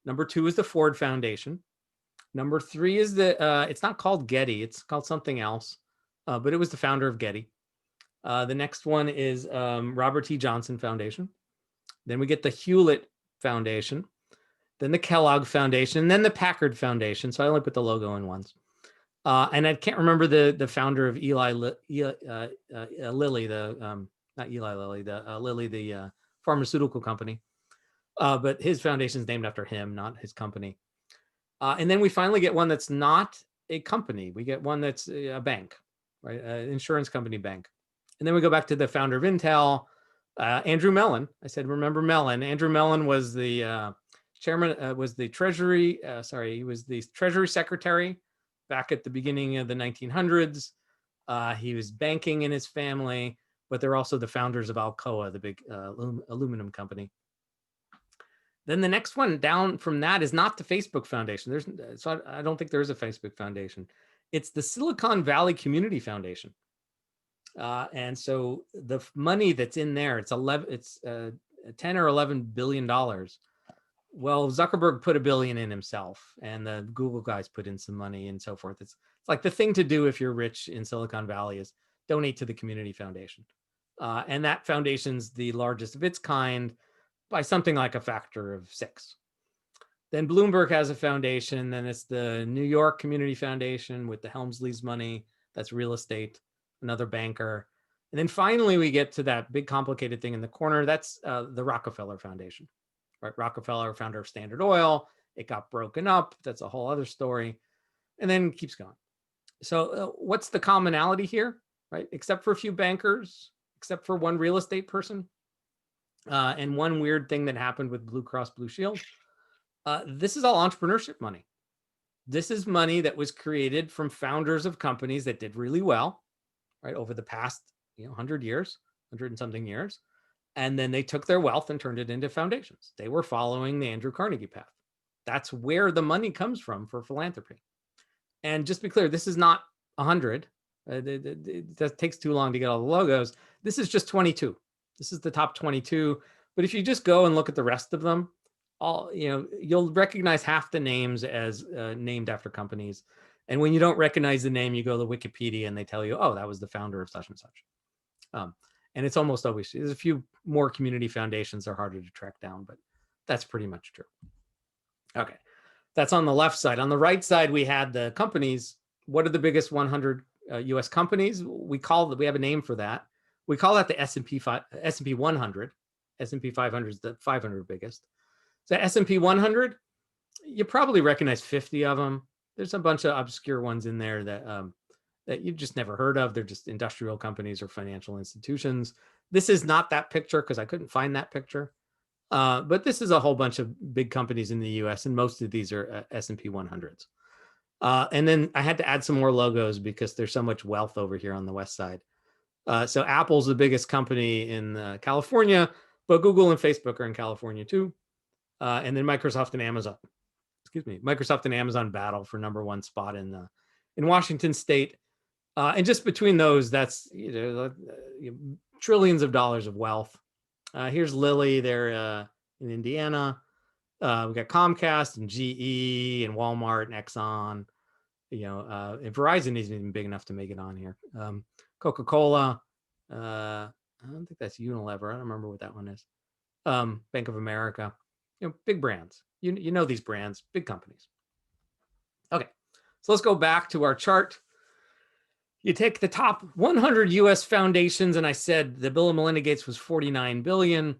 Number two is the Ford Foundation. Number three is it's not called Getty. It's called something else, but it was the founder of Getty. The next one is Robert T. Johnson Foundation. Then we get the Hewlett Foundation, then the Kellogg Foundation, and then the Packard Foundation. So I only put the logo in once. And I can't remember the founder of Lilly, not Eli Lilly, Lilly, the pharmaceutical company. But his foundation is named after him, not his company. And then we finally get one that's not a company. We get one that's a bank, right? An insurance company bank. And then we go back to the founder of Intel, Andrew Mellon. I said, remember Mellon. Andrew Mellon was the chairman, was the Treasury, he was the Treasury Secretary back at the beginning of the 1900s. He was banking in his family, but they're also the founders of Alcoa, the big aluminum company. Then the next one down from that is not the Facebook Foundation. So I don't think there is a Facebook Foundation. It's the Silicon Valley Community Foundation. And so the money that's in there, it's 10 or 11 billion dollars. Well, Zuckerberg put $1 billion in himself, and the Google guys put in some money and so forth. It's like the thing to do if you're rich in Silicon Valley is donate to the Community Foundation. And that foundation's the largest of its kind by something like a factor of 6. Then Bloomberg has a foundation. Then it's the New York Community Foundation with the Helmsley's money. That's real estate, another banker. And then finally, we get to that big complicated thing in the corner. That's the Rockefeller Foundation, right? Rockefeller, founder of Standard Oil. It got broken up. That's a whole other story. And then it keeps going. So what's the commonality here, right? Except for a few bankers, except for one real estate person, and one weird thing that happened with Blue Cross Blue Shield. This is all entrepreneurship money. This is money that was created from founders of companies that did really well, right, over the past 100 years, 100 and something years. And then they took their wealth and turned it into foundations. They were following the Andrew Carnegie path. That's where the money comes from for philanthropy. And just to be clear, this is not 100. That takes too long to get all the logos. This is just 22. This is the top 22. But if you just go and look at the rest of them, you'll recognize half the names as named after companies. And when you don't recognize the name, you go to Wikipedia and they tell you, oh, that was the founder of such and such. And it's almost always, there's a few more community foundations that are harder to track down, but that's pretty much true. Okay, that's on the left side. On the right side, we had the companies. What are the biggest 100 US companies? We have a name for that. We call that the S&P 100. S&P 500 is the 500 biggest. So S&P 100, you probably recognize 50 of them. There's a bunch of obscure ones in there that you've just never heard of. They're just industrial companies or financial institutions. This is not that picture because I couldn't find that picture. But this is a whole bunch of big companies in the US, and most of these are S&P 100s. And then I had to add some more logos because there's so much wealth over here on the west side. So Apple's the biggest company in California, but Google and Facebook are in California too. And then Microsoft and Amazon battle for #1 spot in Washington State. And just between those, that's trillions of dollars of wealth. Here's Lilly, they're in Indiana. We got Comcast and GE and Walmart and Exxon. And Verizon isn't even big enough to make it on here. Coca-Cola. I don't think that's Unilever. I don't remember what that one is. Bank of America. Big brands. You know these brands, big companies. Okay, so let's go back to our chart. You take the top 100 US foundations, and I said the Bill and Melinda Gates was 49 billion.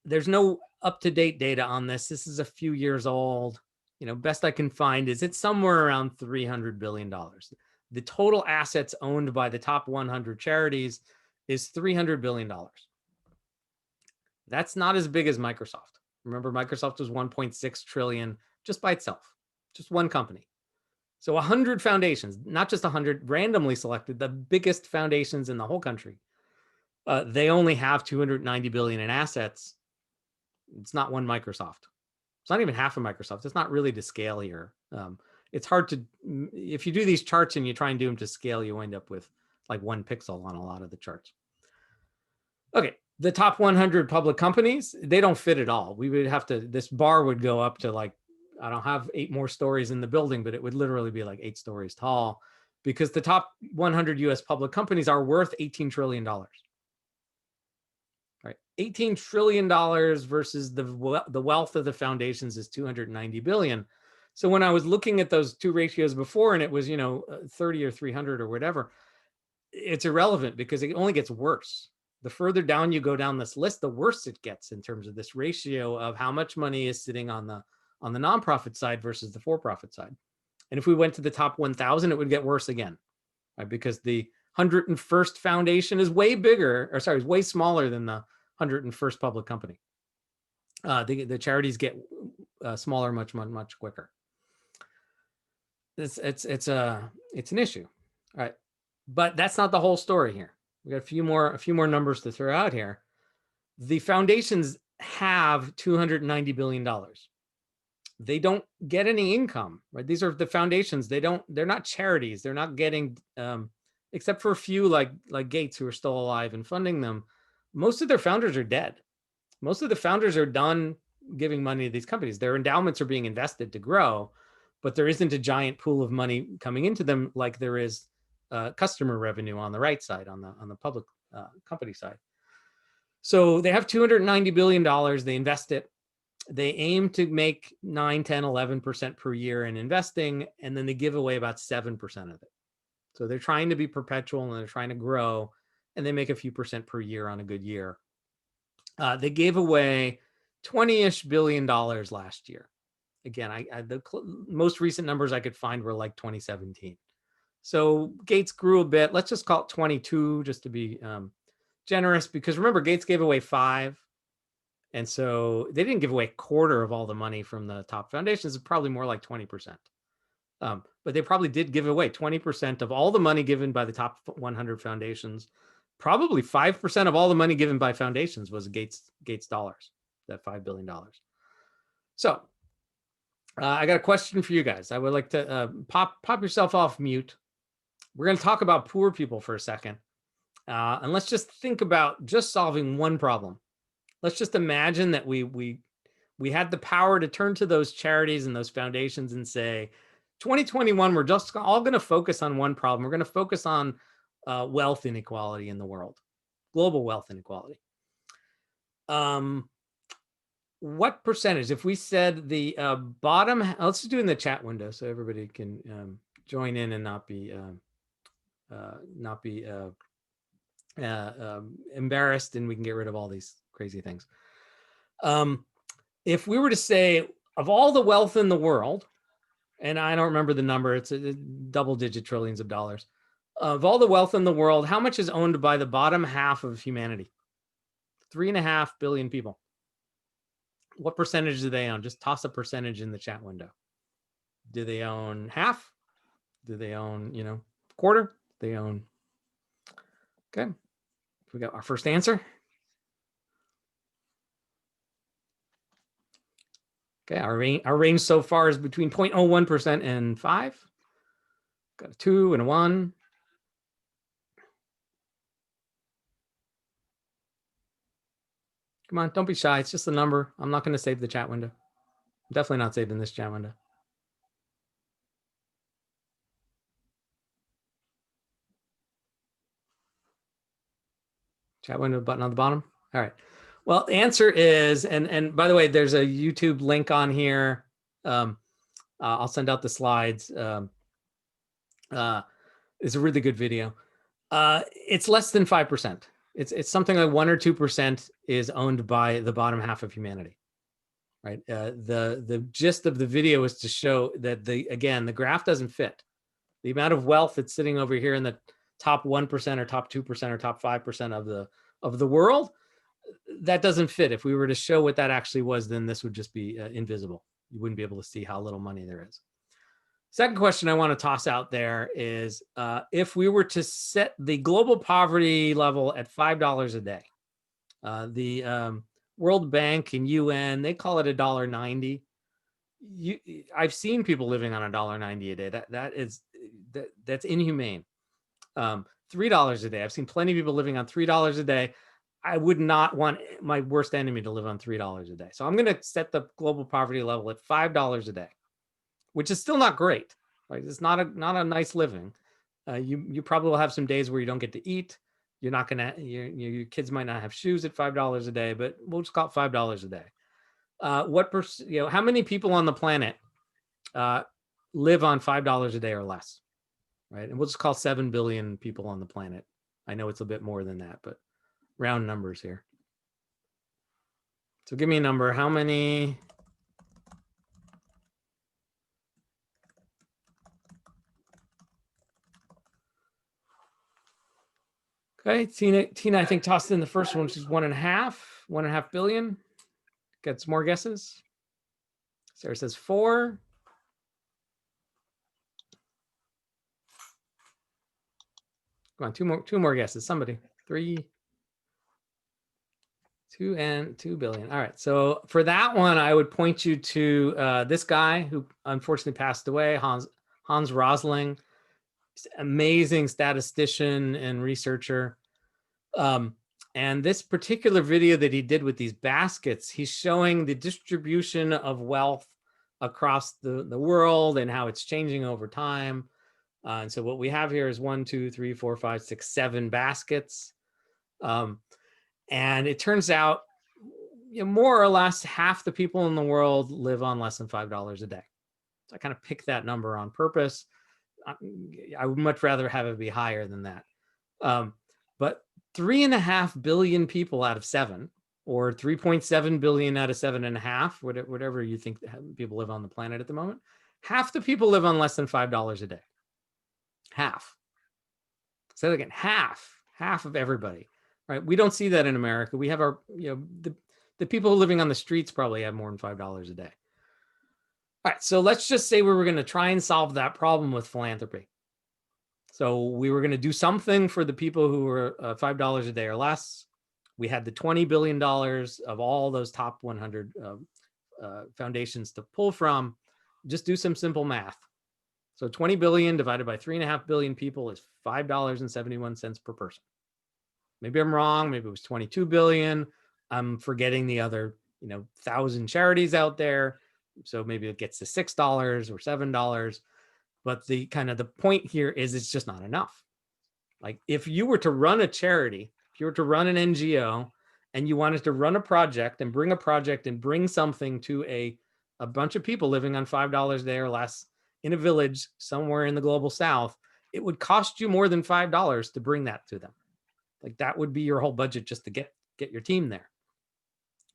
There's no up-to-date data on this. This is a few years old. Best I can find is it's somewhere around $300 billion. The total assets owned by the top 100 charities is $300 billion. That's not as big as Microsoft. Remember, Microsoft was 1.6 trillion just by itself, just one company. So 100 foundations, not just 100 randomly selected, the biggest foundations in the whole country. They only have 290 billion in assets. It's not one Microsoft. It's not even half of Microsoft. It's not really to scale here. it's hard to, if you do these charts and you try and do them to scale, you end up with like 1 pixel on a lot of the charts. Okay, the top 100 public companies, they don't fit at all. We would have to, this bar would go up to like, I don't have 8 more stories in the building, but it would literally be like 8 stories tall, because the top 100 US public companies are worth $18 trillion. Right, $18 trillion versus the wealth of the foundations is 290 billion. So when I was looking at those 2 ratios before, and it was, 30 or 300 or whatever, it's irrelevant because it only gets worse. The further down you go down this list, the worse it gets in terms of this ratio of how much money is sitting on the nonprofit side versus the for-profit side. And if we went to the top 1,000, it would get worse again, right? Because the 101st foundation is way bigger, or sorry, is way smaller than the 101st public company. The charities get smaller much quicker. It's an issue, all right? But that's not the whole story here. We got a few more numbers to throw out here. The foundations have $290 billion. They don't get any income, right? These are the foundations. They're not charities. They're not getting, except for a few like Gates who are still alive and funding them. Most of their founders are dead. Most of the founders are done giving money to these companies. Their endowments are being invested to grow, but there isn't a giant pool of money coming into them like there is customer revenue on the right side, on the public company side. So they have $290 billion. They invest it. They aim to make 9, 10, 11% per year in investing, and then they give away about 7% of it. So they're trying to be perpetual and they're trying to grow, and they make a few percent per year on a good year. They gave away $20-ish billion last year. Again, the most recent numbers I could find were like 2017. So Gates grew a bit. Let's just call it 22 just to be generous, because remember, Gates gave away 5. And so they didn't give away a quarter of all the money from the top foundations. It's probably more like 20%. But they probably did give away 20% of all the money given by the top 100 foundations. Probably 5% of all the money given by foundations was Gates dollars, that $5 billion. So I got a question for you guys. I would like to pop yourself off mute. We're going to talk about poor people for a second. And let's just think about just solving one problem. Let's just imagine that we had the power to turn to those charities and those foundations and say, 2021, we're just all going to focus on one problem. We're going to focus on wealth inequality in the world, global wealth inequality. What percentage, if we said the bottom, let's just do it in the chat window so everybody can join in and not be embarrassed, and we can get rid of all these crazy things. If we were to say, of all the wealth in the world, and I don't remember the number, it's a double-digit trillions of dollars. Of all the wealth in the world, how much is owned by the bottom half of humanity? 3.5 billion people. What percentage do they own? Just toss a percentage in the chat window. Do they own half? Do they own, quarter? They own. Okay. We got our first answer. Okay, our range so far is between 0.01% and 5. Got a 2 and a 1. Come on, don't be shy. It's just a number. I'm not going to save the chat window. I'm definitely not saving this chat window. Chat window button on the bottom. All right. Well, the answer is, and by the way, there's a YouTube link on here. I'll send out the slides. It's a really good video. It's less than 5%. It's something like 1 or 2% is owned by the bottom half of humanity, right? The gist of the video is to show that the graph doesn't fit. The amount of wealth that's sitting over here in the top 1% or top 2% or top 5% of the world, that doesn't fit. If we were to show what that actually was, then this would just be invisible. You wouldn't be able to see how little money there is. Second question I want to toss out there is, if we were to set the global poverty level at $5 a day, the World Bank and UN, they call it $1.90. I've seen people living on $1.90 a day. That's inhumane. $3 a day. I've seen plenty of people living on $3 a day. I would not want my worst enemy to live on $3 a day. So I'm going to set the global poverty level at $5 a day, which is still not great. Right? It's not a nice living. You probably will have some days where you don't get to eat. You're not gonna your kids might not have shoes at $5 a day, but we'll just call it $5 a day. How many people on the planet live on $5 a day or less? Right, and we'll just call 7 billion people on the planet. I know it's a bit more than that, but round numbers here. So give me a number. How many? Okay, Tina, I think tossed in the first one, which is 1.5 billion. Got some more guesses. Sarah says 4. Come on, two more guesses. Somebody. 3, 2, and 2 billion. All right. So for that one, I would point you to this guy who unfortunately passed away, Hans Rosling, amazing statistician and researcher. And this particular video that he did with these baskets, he's showing the distribution of wealth across the world and how it's changing over time. And so what we have here is 1, 2, 3, 4, 5, 6, 7 baskets. And it turns out more or less half the people in the world live on less than $5 a day. So I kind of picked that number on purpose. I would much rather have it be higher than that. But 3.5 billion people out of 7, or 3.7 billion out of 7.5, whatever you think people live on the planet at the moment, half the people live on less than $5 a day. Half. Say that again, half of everybody, right? We don't see that in America. We have our, the people living on the streets probably have more than $5 a day. All right, so let's just say we were going to try and solve that problem with philanthropy. So we were going to do something for the people who were $5 a day or less. We had the $20 billion of all those top 100 foundations to pull from. Just do some simple math. So 20 billion divided by 3.5 billion people is $5.71 per person. Maybe I'm wrong. Maybe it was 22 billion. I'm forgetting the other, 1,000 charities out there. So maybe it gets to $6 or $7. But the point here is it's just not enough. Like if you were to run a charity, if you were to run an NGO and you wanted to run a project and bring something to a bunch of people living on $5 a day or less in a village somewhere in the global south, it would cost you more than $5 to bring that to them. Like that would be your whole budget just to get your team there.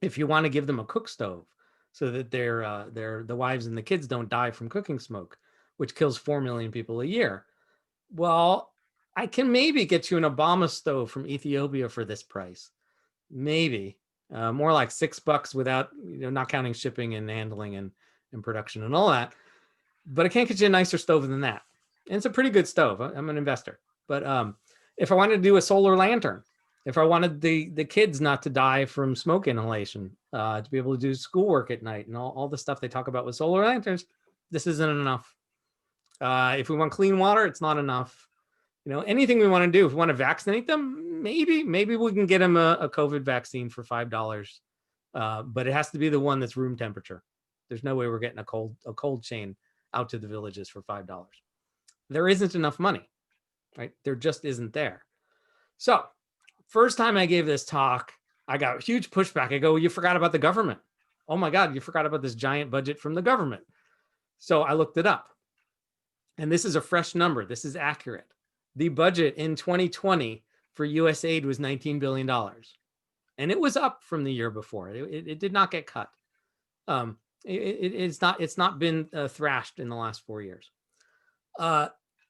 If you want to give them a cook stove so that the wives and the kids don't die from cooking smoke, which kills 4 million people a year. Well, I can maybe get you an Obama stove from Ethiopia for this price. Maybe more like $6 without, not counting shipping and handling and production and all that. But I can't get you a nicer stove than that. And it's a pretty good stove. I'm an investor. But if I wanted to do a solar lantern, if I wanted the kids not to die from smoke inhalation, to be able to do schoolwork at night and all the stuff they talk about with solar lanterns, this isn't enough. If we want clean water, it's not enough. Anything we want to do, if we want to vaccinate them, maybe we can get them a COVID vaccine for $5. But it has to be the one that's room temperature. There's no way we're getting a cold chain out to the villages for $5. There isn't enough money, right? There just isn't there. So first time I gave this talk, I got huge pushback. I go, you forgot about the government. Oh my God, you forgot about this giant budget from the government. So I looked it up. And this is a fresh number. This is accurate. The budget in 2020 for USAID was $19 billion. And it was up from the year before. It did not get cut. It's not been thrashed in the last 4 years.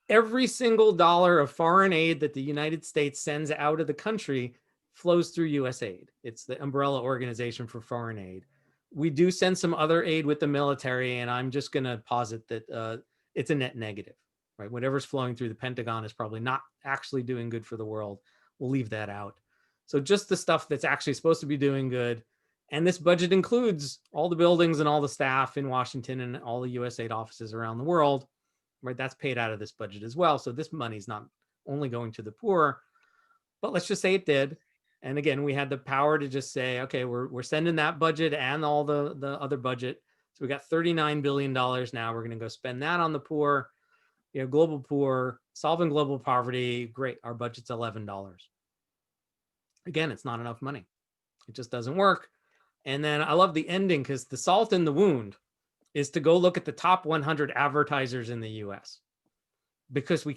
Every single dollar of foreign aid that the United States sends out of the country flows through USAID. It's the umbrella organization for foreign aid. We do send some other aid with the military, and I'm just going to posit that it's a net negative, right? Whatever's flowing through the Pentagon is probably not actually doing good for the world. We'll leave that out. So just the stuff that's actually supposed to be doing good And this budget includes all the buildings and all the staff in Washington and all the USAID offices around the world, right? That's paid out of this budget as well. So this money is not only going to the poor, but let's just say it did. And again, we had the power to just say, okay, we're sending that budget and all the other budget. So we got $39 billion now. We're going to go spend that on the poor, global poor, solving global poverty. Great. Our budget's $11. Again, it's not enough money. It just doesn't work. And then I love the ending, because the salt in the wound is to go look at the top 100 advertisers in the US. Because we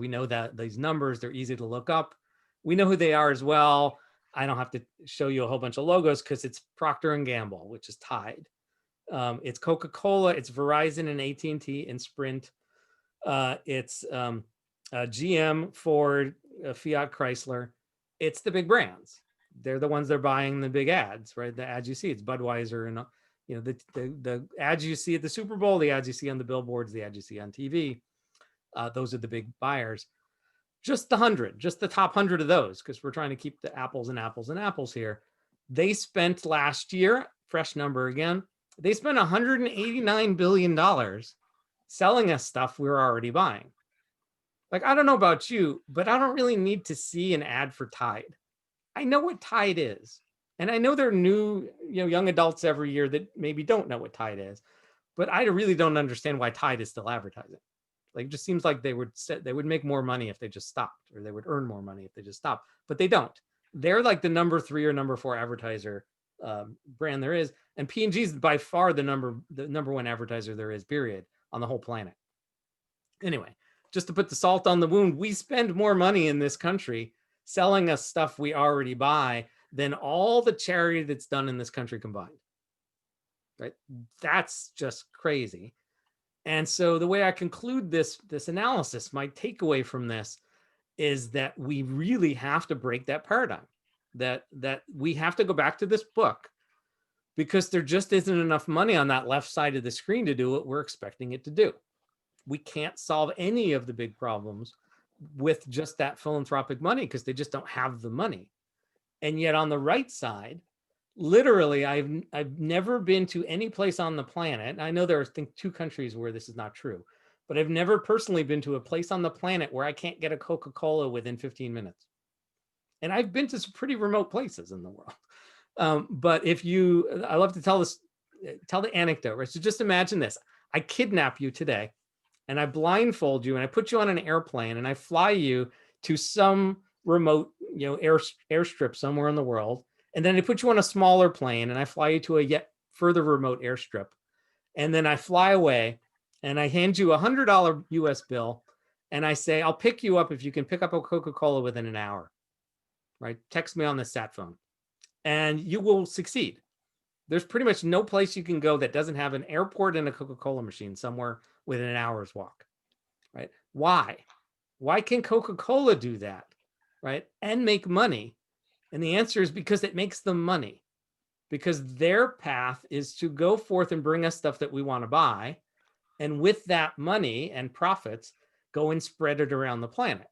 know that these numbers, they're easy to look up. We know who they are as well. I don't have to show you a whole bunch of logos, because it's Procter & Gamble, which is Tide. It's Coca-Cola, it's Verizon and AT&T and Sprint. It's GM, Ford, Fiat Chrysler. It's the big brands. They're the ones that are buying the big ads, right? The ads you see, it's Budweiser, and the ads you see at the Super Bowl, the ads you see on the billboards, the ads you see on TV. Those are the big buyers. Just the top 100 of those, because we're trying to keep the apples and apples and apples here. They spent last year, fresh number again, they spent $189 billion selling us stuff we're already buying. Like, I don't know about you, but I don't really need to see an ad for Tide. I know what Tide is. And I know there are new, young adults every year that maybe don't know what Tide is, but I really don't understand why Tide is still advertising. Like, it just seems like they would make more money if they just stopped, or they would earn more money if they just stopped, but they don't. They're like the number 3 or number 4 advertiser brand there is. And P&G is by far the number 1 advertiser there is, period, on the whole planet. Anyway, just to put the salt on the wound, we spend more money in this country selling us stuff we already buy than all the charity that's done in this country combined. Right? That's just crazy. And so the way I conclude this analysis, my takeaway from this is that we really have to break that paradigm, that we have to go back to this book, because there just isn't enough money on that left side of the screen to do what we're expecting it to do. We can't solve any of the big problems with just that philanthropic money, because they just don't have the money. And yet on the right side, literally, I've never been to any place on the planet. I know there are, I think, 2 countries where this is not true, but I've never personally been to a place on the planet where I can't get a Coca-Cola within 15 minutes. And I've been to some pretty remote places in the world. But I love to tell the anecdote, right? So just imagine this. I kidnap you today, and I blindfold you, and I put you on an airplane, and I fly you to some remote, airstrip somewhere in the world. And then I put you on a smaller plane, and I fly you to a yet further remote airstrip. And then I fly away, and I hand you $100 US bill, and I say, I'll pick you up if you can pick up a Coca-Cola within an hour, right? Text me on the sat phone, and you will succeed. There's pretty much no place you can go that doesn't have an airport and a Coca-Cola machine somewhere within an hour's walk, right? Why? Why can Coca-Cola do that, right? And make money? And the answer is because it makes them money, because their path is to go forth and bring us stuff that we want to buy. And with that money and profits, go and spread it around the planet.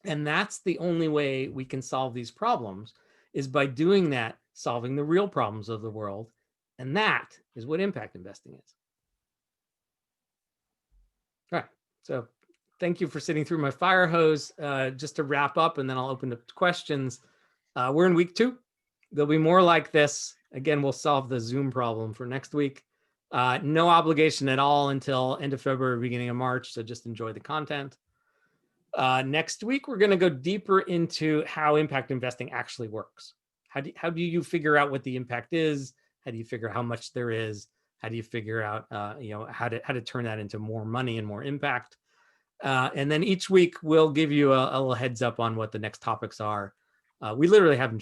And that's the only way we can solve these problems, is by doing that, solving the real problems of the world. And that is what impact investing is. All right. So thank you for sitting through my fire hose. Just to wrap up, and then I'll open up to questions. We're in week 2. There'll be more like this. Again, we'll solve the Zoom problem for next week. No obligation at all until end of February, beginning of March. So just enjoy the content. Next week, we're going to go deeper into how impact investing actually works. How do you figure out what the impact is? How do you figure out how much there is? How do you figure out how to turn that into more money and more impact? And then each week we'll give you a little heads up on what the next topics are. We literally haven't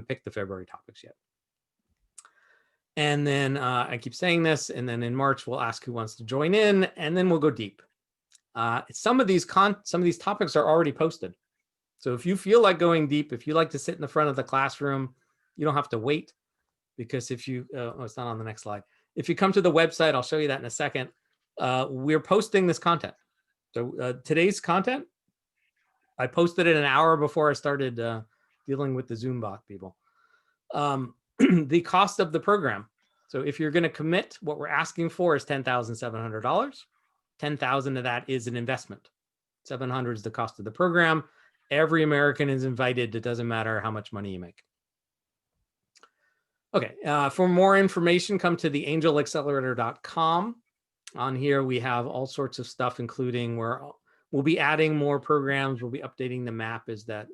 picked the February topics yet. And then I keep saying this, and then in March we'll ask who wants to join in, and then we'll go deep. Some of these topics are already posted. So if you feel like going deep, if you like to sit in the front of the classroom, you don't have to wait, because if you, it's not on the next slide. If you come to the website, I'll show you that in a second. We're posting this content. So today's content, I posted it an hour before I started dealing with the Zoom bot people. the cost of the program. So if you're going to commit, what we're asking for is $10,700. 10,000 of that is an investment. 700 is the cost of the program. Every American is invited. It doesn't matter how much money you make. Okay, for more information, come to theangelaccelerator.com. On here, we have all sorts of stuff, including where we'll be adding more programs. We'll be updating the map as that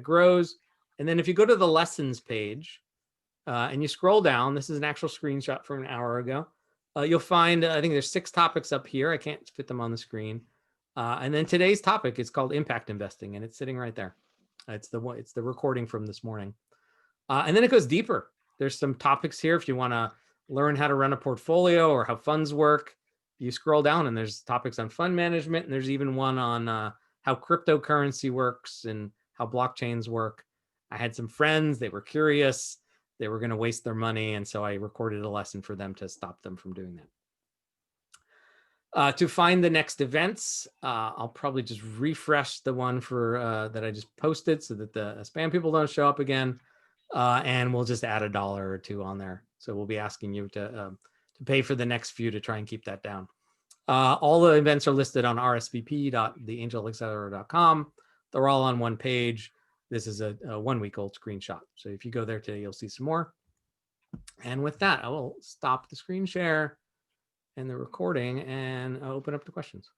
grows. And then if you go to the lessons page and you scroll down, this is an actual screenshot from an hour ago. You'll find, I think there's 6 topics up here. I can't fit them on the screen. And then today's topic is called impact investing, and it's sitting right there. It's the recording from this morning. And then it goes deeper. There's some topics here if you want to learn how to run a portfolio or how funds work. You scroll down and there's topics on fund management, and there's even one on how cryptocurrency works and how blockchains work. I had some friends, they were curious, they were going to waste their money, and so I recorded a lesson for them to stop them from doing that. To find the next events, I'll probably just refresh the one for that I just posted so that the spam people don't show up again, and we'll just add $1 or $2 on there. So we'll be asking you to pay for the next few to try and keep that down. All the events are listed on rsvp.theangelaccelerator.com. They're all on one page. This is a 1-week-old screenshot. So if you go there today, you'll see some more. And with that, I will stop the screen share and the recording and open up the questions.